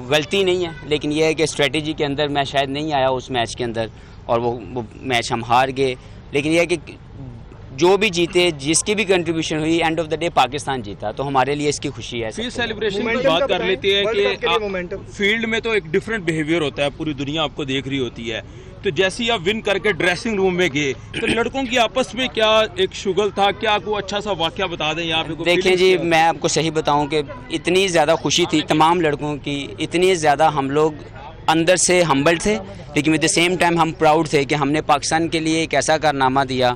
गलती नहीं है, लेकिन यह है कि स्ट्रेटजी के अंदर मैं शायद नहीं आया उस मैच के अंदर और वो मैच हम हार गए। लेकिन यह है कि जो भी जीते, जिसकी भी कंट्रीब्यूशन हुई, end of the day Pakistan जीता, तो हमारे लिए इसकी खुशी है। फिर सेलिब्रेशन की बात कर लेते हैं कि फील्ड में तो एक डिफरेंट बिहेवियर होता है, पूरी दुनिया आपको देख रही होती है। तो जैसे ही आप विन करके ड्रेसिंग रूम में गए तो लड़कों की आपस में क्या एक शुगल था? क्या कोई अच्छा सा वाकया बता दें यहाँ पे? देखें जी, मैं आपको सही बताऊँ कि इतनी ज़्यादा खुशी थी तमाम लड़कों की, इतनी ज़्यादा हम लोग अंदर से हम्बल थे, लेकिन विद द सेम टाइम हम प्राउड थे कि हमने पाकिस्तान के लिए एक ऐसा कारनामा दिया।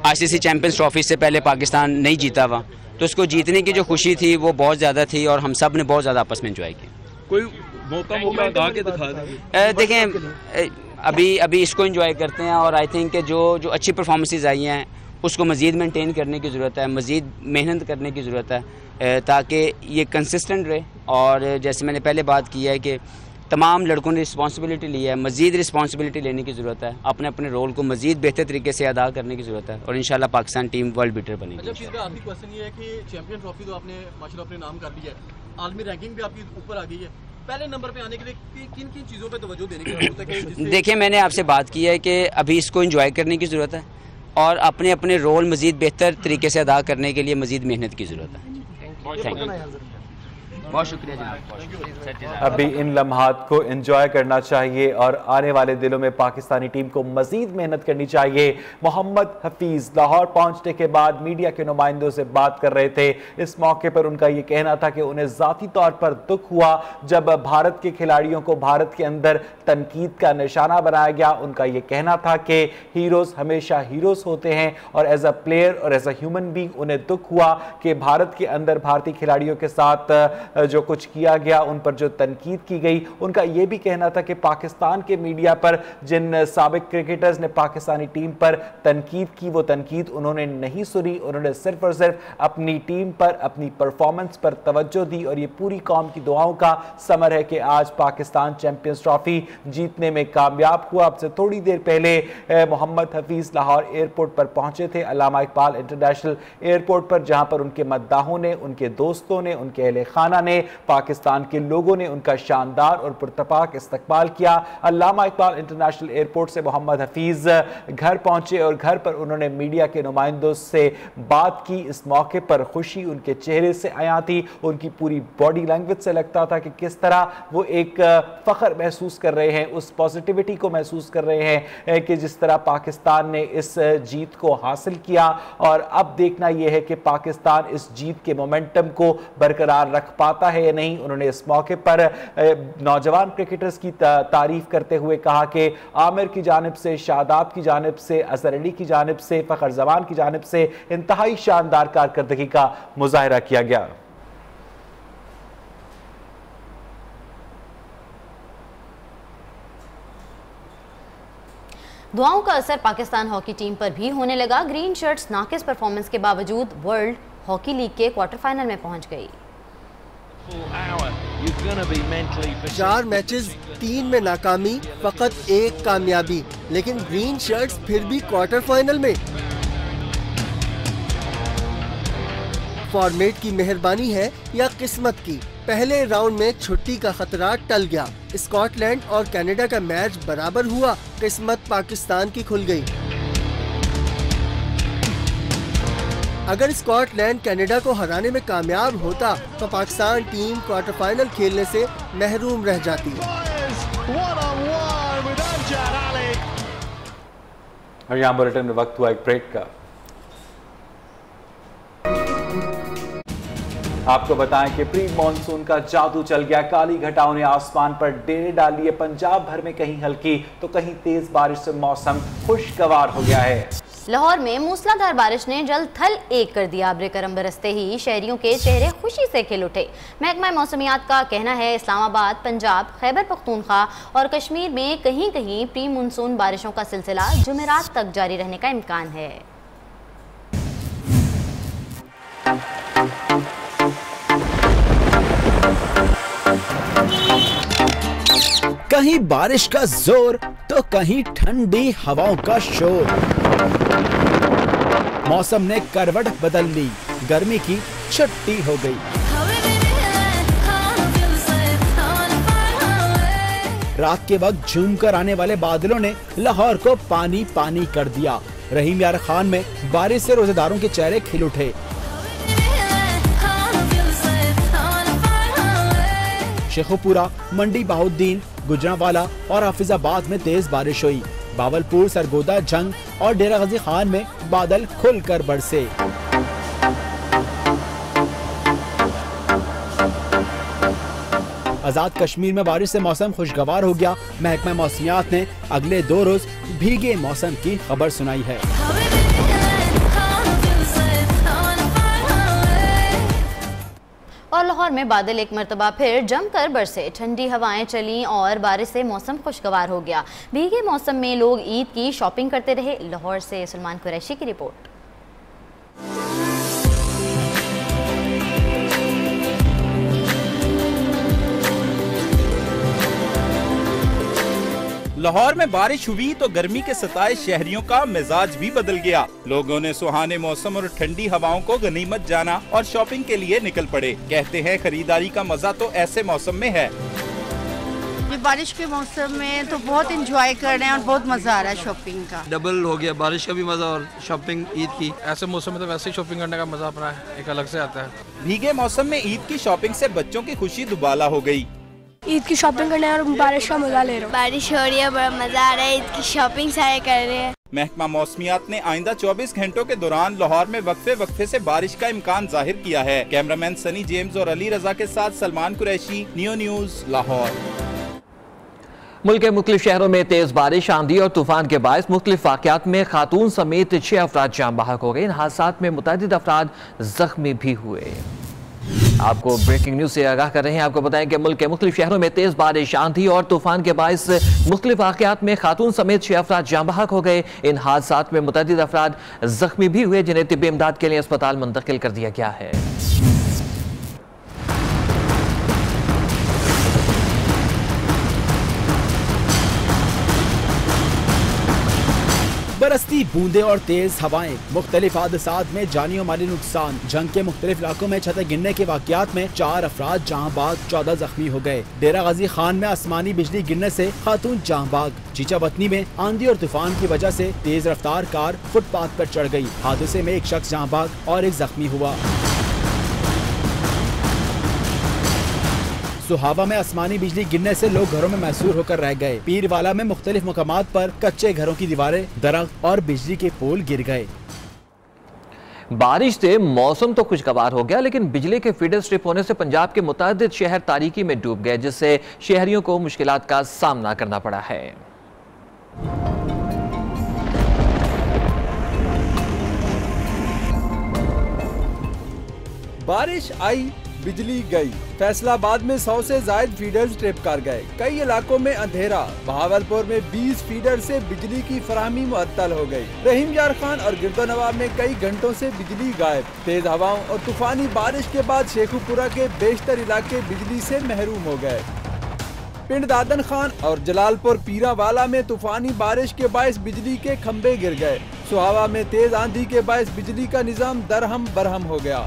ICC चैम्पियंस ट्रॉफी से पहले पाकिस्तान नहीं जीता हुआ, तो उसको जीतने की जो खुशी थी वो बहुत ज़्यादा थी और हम सब ने बहुत ज़्यादा आपस में एंजॉय किया। कोई मौका गा के दिखा दें? देखें, अभी इसको एंजॉय करते हैं और आई थिंक जो अच्छी परफॉर्मेंसेस आई हैं उसको मज़ीद मेंटेन करने की ज़रूरत है, मज़ीद मेहनत करने की ज़रूरत है ताकि ये कंसिस्टेंट रहे। और जैसे मैंने पहले बात की है कि तमाम लड़कों ने रिस्पॉन्सिबिलिटी ली है, मज़ीद रिस्पॉन्सिबिलिटी लेने की ज़रूरत है, अपने अपने रोल को मज़ीद बेहतर तरीके से अदा करने की ज़रूरत है और इंशाल्लाह पाकिस्तान टीम वर्ल्ड बीटर बनेगी। अच्छा, आखिरी क्वेश्चन ये है कि चैंपियन ट्रॉफी तो आपने माशाल्लाह अपने नाम कर लिया है, आलमी रैंकिंग भी आपकी ऊपर आ गई है, पहले नंबर पे आने के लिए किन किन चीज़ों पे तवज्जो देने की ज़रूरत है? देखिए, मैंने आपसे बात की है कि अभी इसको एंजॉय करने की ज़रूरत है और अपने अपने रोल मज़ीद बेहतर तरीके से अदा करने के लिए मज़ीद मेहनत की ज़रूरत है। थैंक यू, बहुत शुक्रिया जनाब। अभी इन लम्हात को एंजॉय करना चाहिए और आने वाले दिनों में पाकिस्तानी टीम को मजीद मेहनत करनी चाहिए। मोहम्मद हफीज लाहौर पहुंचने के बाद मीडिया के नुमाइंदों से बात कर रहे थे। इस मौके पर उनका यह कहना था कि उन्हें जाती तौर पर दुख हुआ जब भारत के खिलाड़ियों को भारत के अंदर तनकीद का निशाना बनाया गया। उनका यह कहना था कि हीरोज हमेशा हीरोज होते हैं और एज अ प्लेयर और एज अ ह्यूमन बीइंग उन्हें दुख हुआ कि भारत के अंदर भारतीय खिलाड़ियों के साथ जो कुछ किया गया, उन पर जो तनकीद की गई। उनका यह भी कहना था कि पाकिस्तान के मीडिया पर जिन साबिक क्रिकेटर्स ने पाकिस्तानी टीम पर तनकीद की, वो तनकीद उन्होंने नहीं सुनी। उन्होंने सिर्फ और सिर्फ अपनी टीम पर, अपनी परफॉर्मेंस पर तवज्जो दी और ये पूरी कौम की दुआओं का समर है कि आज पाकिस्तान चैंपियंस ट्रॉफी जीतने में कामयाब हुआ। अब से थोड़ी देर पहले मोहम्मद हफीज लाहौर एयरपोर्ट पर पहुंचे थे, अल्लामा इकबाल इंटरनेशनल एयरपोर्ट पर, जहां पर उनके मद्दाहों ने, उनके दोस्तों ने, उनके अहले खाना ने, पाकिस्तान के लोगों ने उनका शानदार और पुरतपाक इस्तकबाल किया। अल्लामा इकबाल इंटरनेशनल एयरपोर्ट से मोहम्मद हफीज घर पहुंचे और घर पर उन्होंने मीडिया के नुमाइंदों से बात की। इस मौके पर खुशी उनके चेहरे से आया थी, उनकी पूरी बॉडी लैंग्वेज से लगता था कि किस तरह वो एक फख्र महसूस कर रहे हैं, उस पॉजिटिविटी को महसूस कर रहे हैं कि जिस तरह पाकिस्तान ने इस जीत को हासिल किया। और अब देखना यह है कि पाकिस्तान इस जीत के मोमेंटम को बरकरार रख पाता है या नहीं। उन्होंने इस मौके पर नौजवान क्रिकेटर्स की तारीफ करते हुए कहा कि आमिर की जानिब से, शादाब की जानिब से, अजहर अली की जानिब से, फखर जमान की जानिब से इंतहाई शानदार कारकर्दगी का मुजाहिरा किया गया। दुआओं का असर पाकिस्तान हॉकी टीम पर भी होने लगा। ग्रीन शर्ट्स नाकिस परफॉर्मेंस के बावजूद वर्ल्ड हॉकी लीग के क्वार्टर फाइनल में पहुंच गई। 4 मैचेस, 3 में नाकामी, फकत 1 कामयाबी, लेकिन ग्रीन शर्ट्स फिर भी क्वार्टर फाइनल में। फॉर्मेट की मेहरबानी है या किस्मत की, पहले राउंड में छुट्टी का खतरा टल गया। स्कॉटलैंड और कनाडा का मैच बराबर हुआ, किस्मत पाकिस्तान की खुल गई। अगर स्कॉटलैंड कनाडा को हराने में कामयाब होता तो पाकिस्तान टीम क्वार्टर फाइनल खेलने से महरूम रह जाती। और यहाँ बुलेटिन में वक्त हुआ एक ब्रेक का। आपको बताएं कि प्री मॉनसून का जादू चल गया। काली घटाओं ने आसमान पर डेरे डाल लिए। पंजाब भर में कहीं हल्की तो कहीं तेज बारिश से मौसम खुशगवार हो गया है। लाहौर में मूसलाधार बारिश ने जल थल एक कर दिया। अब्र करम बरसते ही शहरियों के चेहरे खुशी से खिल उठे। महकमा मौसमियात का कहना है इस्लामाबाद, पंजाब, खैबर पख्तूनख्वा और कश्मीर में कहीं कहीं प्री मानसून बारिशों का सिलसिला जुमेरात तक जारी रहने का इम्कान है। कहीं बारिश का जोर तो कहीं ठंडी हवाओं का शोर। मौसम ने करवट बदल ली, गर्मी की छुट्टी हो गई। रात के वक्त झूमकर आने वाले बादलों ने लाहौर को पानी पानी कर दिया। रहीम यार खान में बारिश से रोजेदारों के चेहरे खिल उठे। शेखुपुरा, मंडी बहाउद्दीन, गुजरांवाला और हाफिजाबाद में तेज बारिश हुई। बावलपुर, सरगोदा, जंग और डेरा गाजी खान में बादल खुलकर बरसे। आजाद कश्मीर में बारिश से मौसम खुशगवार हो गया। महकमा मौसमियात ने अगले 2 रोज भीगे मौसम की खबर सुनाई है। और लाहौर में बादल एक मरतबा फिर जमकर बरसे। ठंडी हवाएं चलीं और बारिश से मौसम खुशगवार हो गया। भीगे मौसम में लोग ईद की शॉपिंग करते रहे। लाहौर से सलमान कुरैशी की रिपोर्ट। लाहौर में बारिश हुई तो गर्मी के सताए शहरियों का मिजाज भी बदल गया। लोगों ने सुहाने मौसम और ठंडी हवाओं को गनीमत जाना और शॉपिंग के लिए निकल पड़े। कहते हैं खरीदारी का मजा तो ऐसे मौसम में है। बारिश के मौसम में तो बहुत एंजॉय कर रहे हैं और बहुत मजा आ रहा है शॉपिंग का। डबल हो गया, बारिश का भी मजा और शॉपिंग ईद की। ऐसे मौसम में तो वैसे ही शॉपिंग करने का मजा अपना एक अलग से आता है। भीगे मौसम में ईद की शॉपिंग से बच्चों की खुशी दुबाला हो गई। ईद की शॉपिंग करने और बारिश का मजा ले रहा हूँ। बारिश हो रही है, बड़ा मजा आ रहा है। ईद की शॉपिंग सारे कर रहे हैं। महकमा मौसमियात ने आइंदा 24 घंटों के दौरान लाहौर में वक्फे से बारिश का इम्कान जाहिर किया है। कैमरामैन सनी जेम्स और अली रजा के साथ सलमान कुरैशी, नियो न्यूज, लाहौर। मुल्क के मुख्तलिफ शहरों में तेज बारिश, आंधी और तूफान के बायस मुख्तलिफ वाक़यात में खातून समेत 6 अफराद जान बहक हो गए। इन हादसात में मुतअद्दिद अफराद जख्मी भी हुए। आपको ब्रेकिंग न्यूज से आगाह कर रहे हैं। आपको बताएं कि मुल्क के मुख्तलिफ शहरों में तेज बारिश, आंधी और तूफान के बायस मुख्तलिफ वाक़यात में खातून समेत 6 अफराद जान बहक हो गए। इन हादसात में मुतअद्दिद अफराद जख्मी भी हुए, जिन्हें तिब्बी इमदाद के लिए अस्पताल मुंतकिल कर दिया गया है। बरसती बूंदे और तेज हवाएं, मुख्तलिफ हादसात में जानी और माली नुकसान। जंग के मुख्तलिफ इलाकों में छतें गिरने के वाक़यात में 4 अफराद जहां बाग, 14 जख्मी हो गए। डेरा गाजी खान में आसमानी बिजली गिरने से खातून जहां बाग। चीचा वतनी में आंधी और तूफान की वजह से तेज रफ्तार कार फुटपाथ पर चढ़ गई। हादसे में एक शख्स जहां बाग और एक जख्मी हुआ। सुहावा में आसमानी बिजली गिरने से लोग घरों में महसूर होकर रह गए। पीरवाला में मुख्तलिफ मकामात पर कच्चे घरों की दीवारें, दरख्त और बिजली के पोल गिर गए। बारिश से मौसम तो खुशगवार हो गया, लेकिन बिजली के फीडर स्ट्रिप होने से पंजाब के मुतअद्दिद शहर तारीकी में डूब गए, जिससे शहरियों को मुश्किलात का सामना करना पड़ा है। बारिश आई, बिजली गई। फैसलाबाद में 100 से ज्यादा फीडर्स ट्रिप कर गए। कई इलाकों में अंधेरा। बहावलपुर में 20 फीडर से बिजली की फराहमी मुअत्तल हो गई। रहीम यार खान और गिरदोनवाब में कई घंटों से बिजली गायब। तेज हवाओं और तूफानी बारिश के बाद शेखुपुरा के बेशतर इलाके बिजली से महरूम हो गए। पिंड दादन खान और जलालपुर पीरावाला में तूफानी बारिश के बायस बिजली के खंभे गिर गए। सुहावा में तेज आंधी के बायस बिजली का निजाम दरहम बरहम हो गया।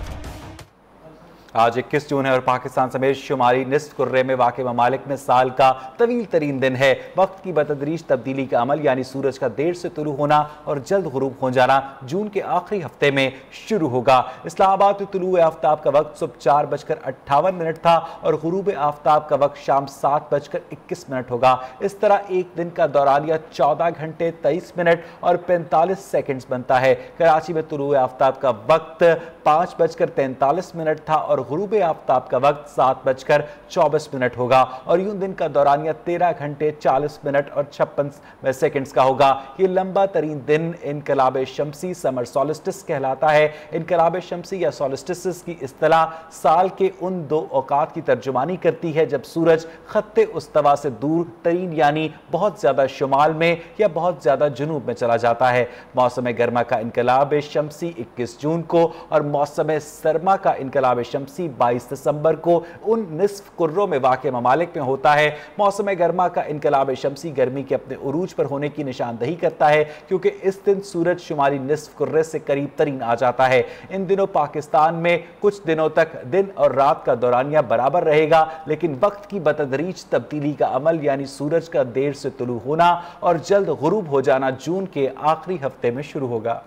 आज 21 जून है और पाकिस्तान समेत शुमारी निस्फ कुर्रे में वाक़ ममालिक में साल का तवील तरीन दिन है। वक्त की बतदरीज तब्दीली का अमल यानी सूरज का देर से तुलू होना और जल्द गुरूब हो जाना जून के आखिरी हफ्ते में शुरू होगा। इस्लामाबाद में तुलू आफ्ताब का वक्त सुबह 4:58 था और गुरूब आफ्ताब का वक्त शाम 7:21 होगा। इस तरह एक दिन का दौरानिया 14 घंटे 23 मिनट और 45 सेकंड्स बनता है। कराची में तुलू आफ्ताब का वक्त 5:43 था और गुरूब आफ्ताब का वक्त 7:24 होगा और यूं दिन का दौरानिया 13 घंटे 40 मिनट और 56 सेकंड्स का होगा। ये लंबा तरीन दिन इनकलाब शमसी समर सोलिस्टिस कहलाता है। इनकलाब शमसी या सोलिस्टिस की इस्तिलाह साल के उन दो औकात की तर्जुमानी करती है जब सूरज खत्ते उस्तवा से दूर तरीन यानी बहुत ज्यादा शुमाल में या बहुत ज्यादा जुनूब में चला जाता है। मौसम गर्मा का इनकलाब शमसी 21 जून को और मौसम सरमा का इनकलाब शमसी 22 दिसंबर को उन निस्फ कुर्रों में वाक़े ममालिक में होता है। मौसम गर्मा का इनकलाब शमसी गर्मी के अपने उरूज पर होने की निशानदही करता है क्योंकि इस दिन सूरज शुमारी निस्फ कुर्रे से करीब तरीन आ जाता है। इन दिनों पाकिस्तान में कुछ दिनों तक दिन और रात का दौरानिया बराबर रहेगा लेकिन वक्त की बतदरीज तब्दीली का अमल यानी सूरज का देर से तुलू होना और जल्द गुरूब हो जाना जून के आखिरी हफ्ते में शुरू होगा।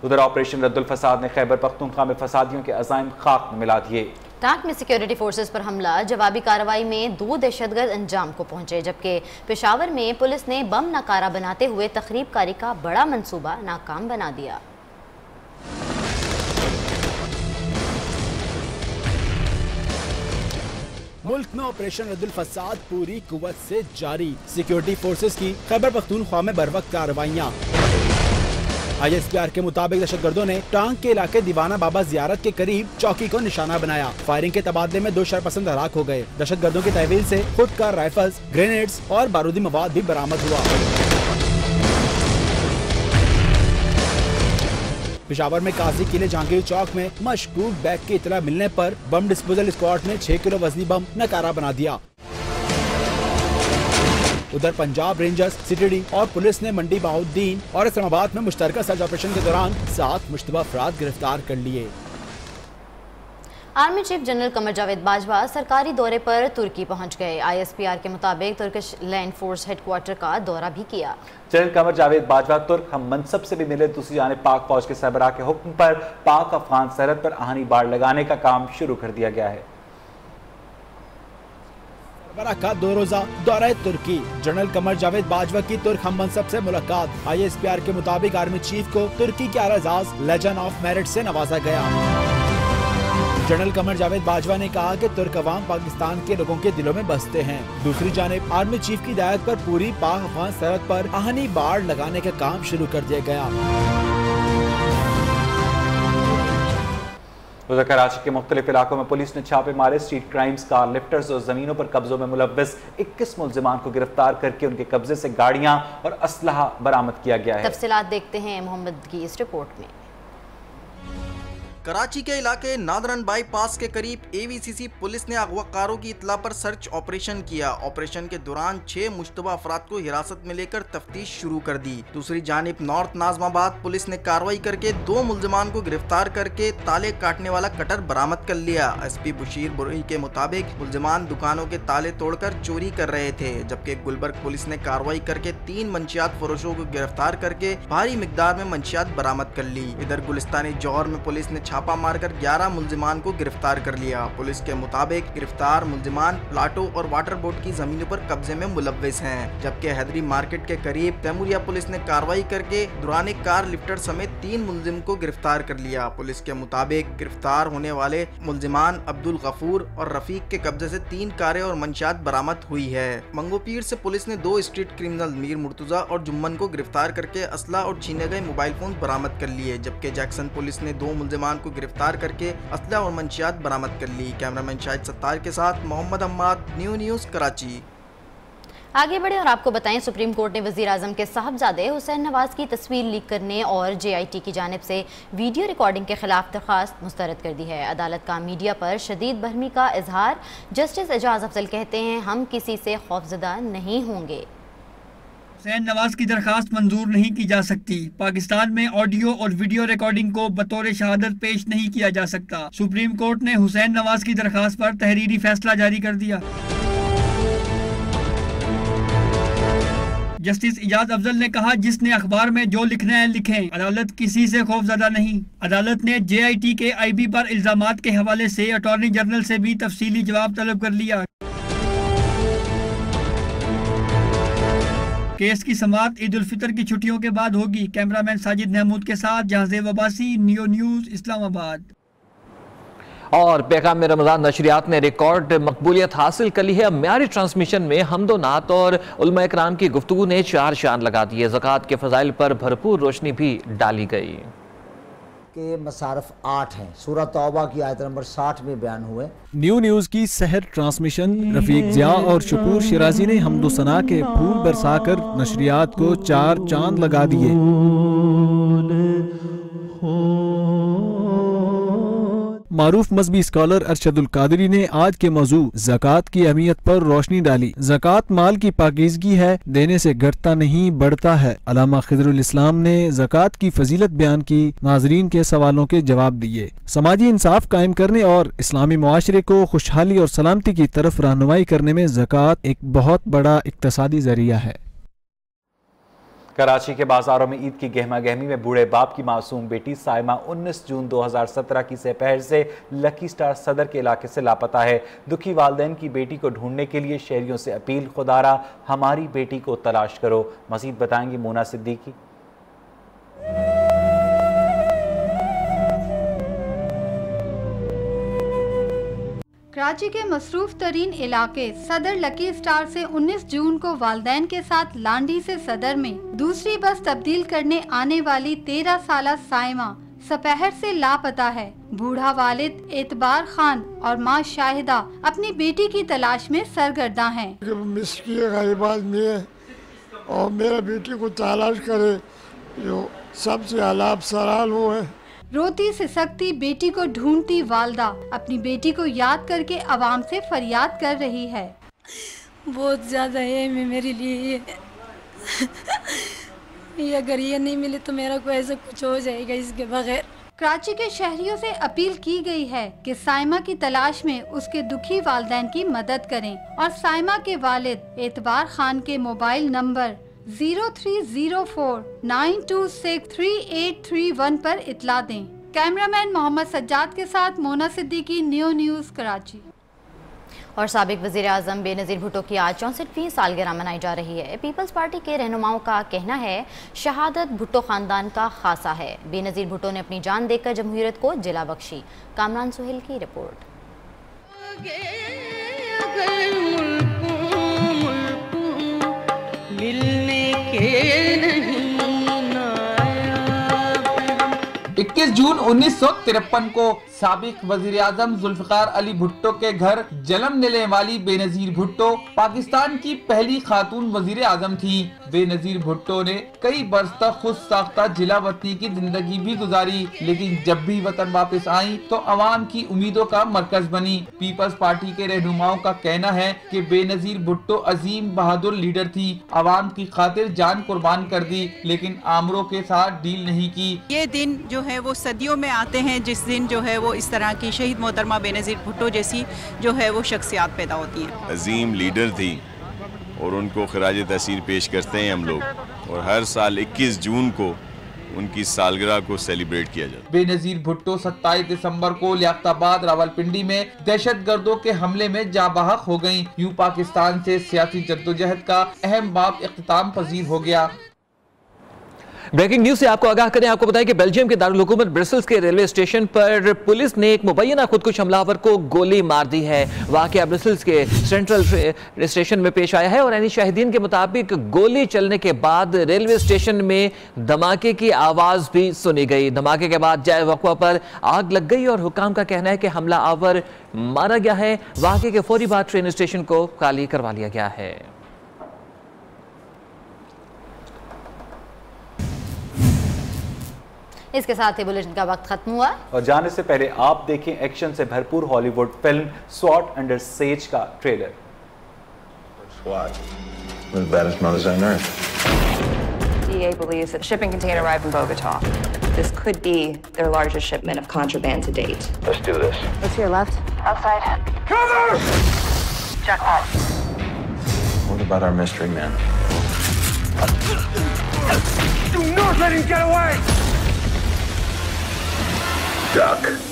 उधर ऑपरेशन रद्दुल फसाद ने खैबर पख्तूनख्वा में फसादियों के अज़ाइम खाक में मिला दिए। टांक में सिक्योरिटी फोर्सेस पर हमला, जवाबी कार्रवाई में 2 दहशतगर्द अंजाम को पहुंचे जबकि पेशावर में पुलिस ने बम नकारा बनाते हुए तखरीबकारी का बड़ा मंसूबा नाकाम बना दिया। मुल्क में ऑपरेशन रद्दुल फसाद पूरी कुव्वत से जारी। सिक्योरिटी फोर्सेस की खैबर पख्तूनख्वा में बरवक्त कार्रवाइयाँ। ISPR के मुताबिक दहशतगर्दों ने टांक के इलाके दीवाना बाबा जियारत के करीब चौकी को निशाना बनाया। फायरिंग के तबादले में 2 शरपसंद हलाक हो गए। दहशतगर्दों की तहवील से खुदकार राइफल्स, ग्रेनेड्स और बारूदी मवाद भी बरामद हुआ। पेशावर में काजी किले जहांगीर चौक में मशकूक बैग की इतला मिलने पर बम डिस्पोजल स्क्वाड ने 6 किलो वजनी बम नकारा बना दिया। उधर पंजाब रेंजर्स, सिटीडी और पुलिस ने मंडी बहाउद्दीन और इस्लामाबाद में मुश्तरका सर्च ऑपरेशन के दौरान 7 मुश्तबा अफराद गिरफ्तार कर लिए। Army chief general Qamar Javed Bajwa सरकारी दौरे पर तुर्की पहुंच गए। ISPR के मुताबिक तुर्किश लैंड फोर्स हेडक्वार्टर का दौरा भी किया। जनरल कमर जावेद बाजवा तुर्क हम मनसब से भी मिले। दूसरी जानिब पाक फौज के सरबराह के हुक्म पर पाक अफगान सरहद पर आहनी बाड़ लगाने का काम शुरू कर दिया गया है। का 2 रोजा दौरा तुर्की, जनरल कमर जावेद बाजवा की तुर्क हम मनसब से मुलाकात। ISPR के मुताबिक आर्मी चीफ को तुर्की के आला-एजाज लेजेंड ऑफ मेरिट से नवाजा गया। जनरल कमर जावेद बाजवा ने कहा कि तुर्क अवाम पाकिस्तान के लोगों के दिलों में बसते हैं। दूसरी जानिब आर्मी चीफ की हिदायत पर पूरी पाक अफगान सरहद पर आहनी बाड़ लगाने का काम शुरू कर दिया गया। उधर कराची के मुख्तलिफ इलाकों में पुलिस ने छापे मारे। स्ट्रीट क्राइम्स, कार लिफ्टर्स और जमीनों पर कब्जों में मुलव्वस 21 मुल्जिमान को गिरफ्तार करके उनके कब्जे से गाड़ियां और असलहा बरामद किया गया है। तफसीलात देखते हैं मोहम्मद की इस रिपोर्ट में। कराची के इलाके नादरन बाईपास के करीब AVCC पुलिस ने अगवाकारों की इतला पर सर्च ऑपरेशन किया। ऑपरेशन के दौरान 6 मुश्तबा अफराद को हिरासत में लेकर तफ्तीश शुरू कर दी। दूसरी जानिब नॉर्थ नाजमाबाद पुलिस ने कार्रवाई करके 2 मुल्जिमान को गिरफ्तार करके ताले काटने वाला कटर बरामद कर लिया। SP बशीर बुरही के मुताबिक मुल्जिमान दुकानों के ताले तोड़कर चोरी कर रहे थे, जबकि गुलबर्ग पुलिस ने कार्रवाई करके 3 मंशियात फरोशों को गिरफ्तार करके भारी मिकदार में मंशियात बरामद कर ली। इधर गुलिस्तानी जौहर में पुलिस ने छापा मारकर 11 मुल्जिमान को गिरफ्तार कर लिया। पुलिस के मुताबिक गिरफ्तार मुल्जिमान प्लाटो और वाटर बोर्ड की जमीनों पर कब्जे में मुलव्विस हैं, जबकि हैदरी मार्केट के करीब तैमूरिया पुलिस ने कार्रवाई करके दुरानी कार लिफ्टर समेत 3 मुल्जिम को गिरफ्तार कर लिया। पुलिस के मुताबिक गिरफ्तार होने वाले मुल्जिमान अब्दुल गफूर और रफीक के कब्जे से 3 कारें और मंशियात बरामद हुई है। मंगोपीर से पुलिस ने 2 स्ट्रीट क्रिमिनल मीर मुर्तजा और जुम्मन को गिरफ्तार करके असला और छीने गए मोबाइल फोन बरामद कर लिए, जबकि जैक्सन पुलिस ने 2 मुल्जिमान को गिरफ्तार करके असला और मंशियात बरामद कर ली। कैमरामैन शाहिद सत्तार के साथ मोहम्मद अम्माद, न्यूज़ कराची। आगे बढ़े और आपको बताएं, सुप्रीम कोर्ट ने वज़ीर आज़म के साहबजादे हुसैन नवाज की तस्वीर लीक करने और JIT की जानिब से वीडियो रिकॉर्डिंग के खिलाफ दरख्वास्त मुस्तरद कर दी है। अदालत का मीडिया पर शदीद बरहमी का इजहार। जस्टिस एजाज अफजल कहते हैं हम किसी से खौफजदा नहीं होंगे। हुसैन नवाज की दरखास्त मंजूर नहीं की जा सकती। पाकिस्तान में ऑडियो और वीडियो रिकॉर्डिंग को बतौर शहादत पेश नहीं किया जा सकता। सुप्रीम कोर्ट ने हुसैन नवाज की दरखास्त पर तहरीरी फैसला जारी कर दिया। जस्टिस इजाज अफजल ने कहा, जिसने अखबार में जो लिखना है लिखें, अदालत किसी से खौफजदा नहीं। अदालत ने JIT के IB पर इल्जामात के हवाले से अटॉर्नी जनरल से भी तफसीली जवाब तलब कर लिया। केस की समाअत ईद उल फितर की छुट्टियों के बाद होगी। कैमरामैन साजिद महमूद के साथ जहाज़ेब अब्बासी, नियो न्यूज़, इस्लामाबाद। और पैगाम में रमज़ान नशरियात ने रिकॉर्ड मकबूलियत हासिल कर ली है। म्यारी ट्रांसमिशन में हमदो नात और उलमा इकराम की गुफ्तगू ने चार शान लगा दिए। ज़कात के फ़ज़ाइल पर भरपूर रोशनी भी डाली गई। के मसारफ 8 हैं, सूरह तौबा की आयत नंबर 60 में बयान हुए। न्यू न्यूज़ की सहर ट्रांसमिशन रफीक जिया और शकूर शिराजी ने हमदो सना के फूल बरसाकर नशरियात को चार चांद लगा दिए। मारूफ मजहबी स्कॉलर अरशदुल कादरी ने आज के मौजू ज़कात की अहमियत पर रोशनी डाली। ज़कात माल की पाकीज़गी है, देने से घटता नहीं बढ़ता है। अल्लामा खिजरुल इस्लाम ने ज़कात की फजीलत बयान की, नाजरीन के सवालों के जवाब दिए। समाजी इंसाफ कायम करने और इस्लामी मुआशरे को खुशहाली और सलामती की तरफ रहनुमाई करने में ज़कात एक बहुत बड़ा इक्तसादी जरिया है। कराची के बाजारों में ईद की गहमा गहमी में बूढ़े बाप की मासूम बेटी साइमा 19 जून 2017 की दोपहर से लकी स्टार सदर के इलाके से लापता है। दुखी वालिदैन की बेटी को ढूंढने के लिए शहरियों से अपील, खुदारा हमारी बेटी को तलाश करो। मजीद बताएंगी मोना सिद्दीकी। कराची के मसरूफ तरीन इलाके सदर लकी स्टार से 19 जून को वालिदैन के साथ लांडी से सदर में दूसरी बस तब्दील करने आने वाली 13 साला साइमा दोपहर से लापता है। बूढ़ा वालिद एतबार खान और माँ शाहिदा अपनी बेटी की तलाश में सरगर्दा हैं। गरीब आदमी है और मेरा बेटी को तलाश करे, जो सबसे हालात सराल वो है। रोती सिसकती बेटी को ढूंढती वालदा अपनी बेटी को याद करके आवाम से फरियाद कर रही है। बहुत ज़्यादा है मेरे लिए ये अगर ये नहीं मिले तो मेरा कोई ऐसा कुछ हो जाएगा इसके बगैर। कराची के शहरियों से अपील की गई है कि साइमा की तलाश में उसके दुखी वालिदैन की मदद करें और साइमा के वालिद एतबार खान के मोबाइल नंबर 0304926381 पर इतला दें। कैमरामैन मोहम्मद सज्जाद के साथ मोना सिद्दीकी, न्यू न्यूज़ कराची। और साबिक वज़ीर आज़म बेनज़ीर भुट्टो की आज 64वीं सालगिरह मनाई जा रही है। पीपल्स पार्टी के रहनुमाओं का कहना है शहादत भुट्टो ख़ानदान का खासा है। बेनज़ीर भुट्टो ने अपनी जान देकर जमहूरियत को जिला बख्शी। कामरान सुहेल की रिपोर्ट। 21 जून 1953 को साबिक वजीर आजम जुल्फिकार अली भुट्टो के घर जन्म लेने वाली बेनजीर भुट्टो पाकिस्तान की पहली खातून वजीर आजम थी। बेनजीर भुट्टो ने कई बरस तक खुद साख्ता जिला वतनी की जिंदगी भी गुजारी, लेकिन जब भी वतन वापस आई तो अवाम की उम्मीदों का मरकज बनी। पीपल्स पार्टी के रहनुमाओं का कहना है कि बेनजीर भुट्टो अजीम बहादुर लीडर थी, अवाम की खातिर जान कुर्बान कर दी, लेकिन आमरों के साथ डील नहीं की। ये दिन जो है वो सदियों में आते हैं जिस दिन जो है वो इस तरह की शहीद मोहतरमा बेनज़ीर भुट्टो जैसी जो है वो शख्सियात पैदा होती हैं। अजीम लीडर थी और उनको खराज तहसीन पेश करते हैं हम लोग, और हर साल 21 जून को उनकी सालगिरह को सेलिब्रेट किया जाता है। बेनजीर भुट्टो 27 दिसंबर को लियाकताबाद रावलपिंडी में दहशतगर्दों के हमले में जाँ बहक हो गयी। यूं पाकिस्तान से सियासी जद्दोजहद का अहम बाब इख्तिताम पजीर हो गया। ब्रेकिंग न्यूज से आपको आगाह करें, आपको बताएं कि बेल्जियम के दारुल हुकूमत ब्रसेल्स के रेलवे स्टेशन पर पुलिस ने एक मुबैना खुदकुश हमलावर को गोली मार दी है। वाकया ब्रसेल्स के सेंट्रल स्टेशन में पेश आया है और यानी शाहिदीन के मुताबिक गोली चलने के बाद रेलवे स्टेशन में धमाके की आवाज भी सुनी गई। धमाके के बाद जाए वक़्वा पर आग लग गई और हुकाम का कहना है कि हमला आवर मारा गया है। वाकये के फौरी बाद ट्रेन स्टेशन को खाली करवा लिया गया है। इसके साथ ही बुलेटिन का वक्त खत्म हुआ और जाने से पहले आप देखें एक्शन से भरपूर हॉलीवुड फिल्म स्वॉट अंडर सेज का trailer. We're the baddest mothers on earth. DEA believes that shipping container arrived in Bogota. This could be their largest shipment of contraband to date. Let's do this. What's to your left? Outside. Cover! Jackpot. What about our mystery man? Do not let him get away! Duck.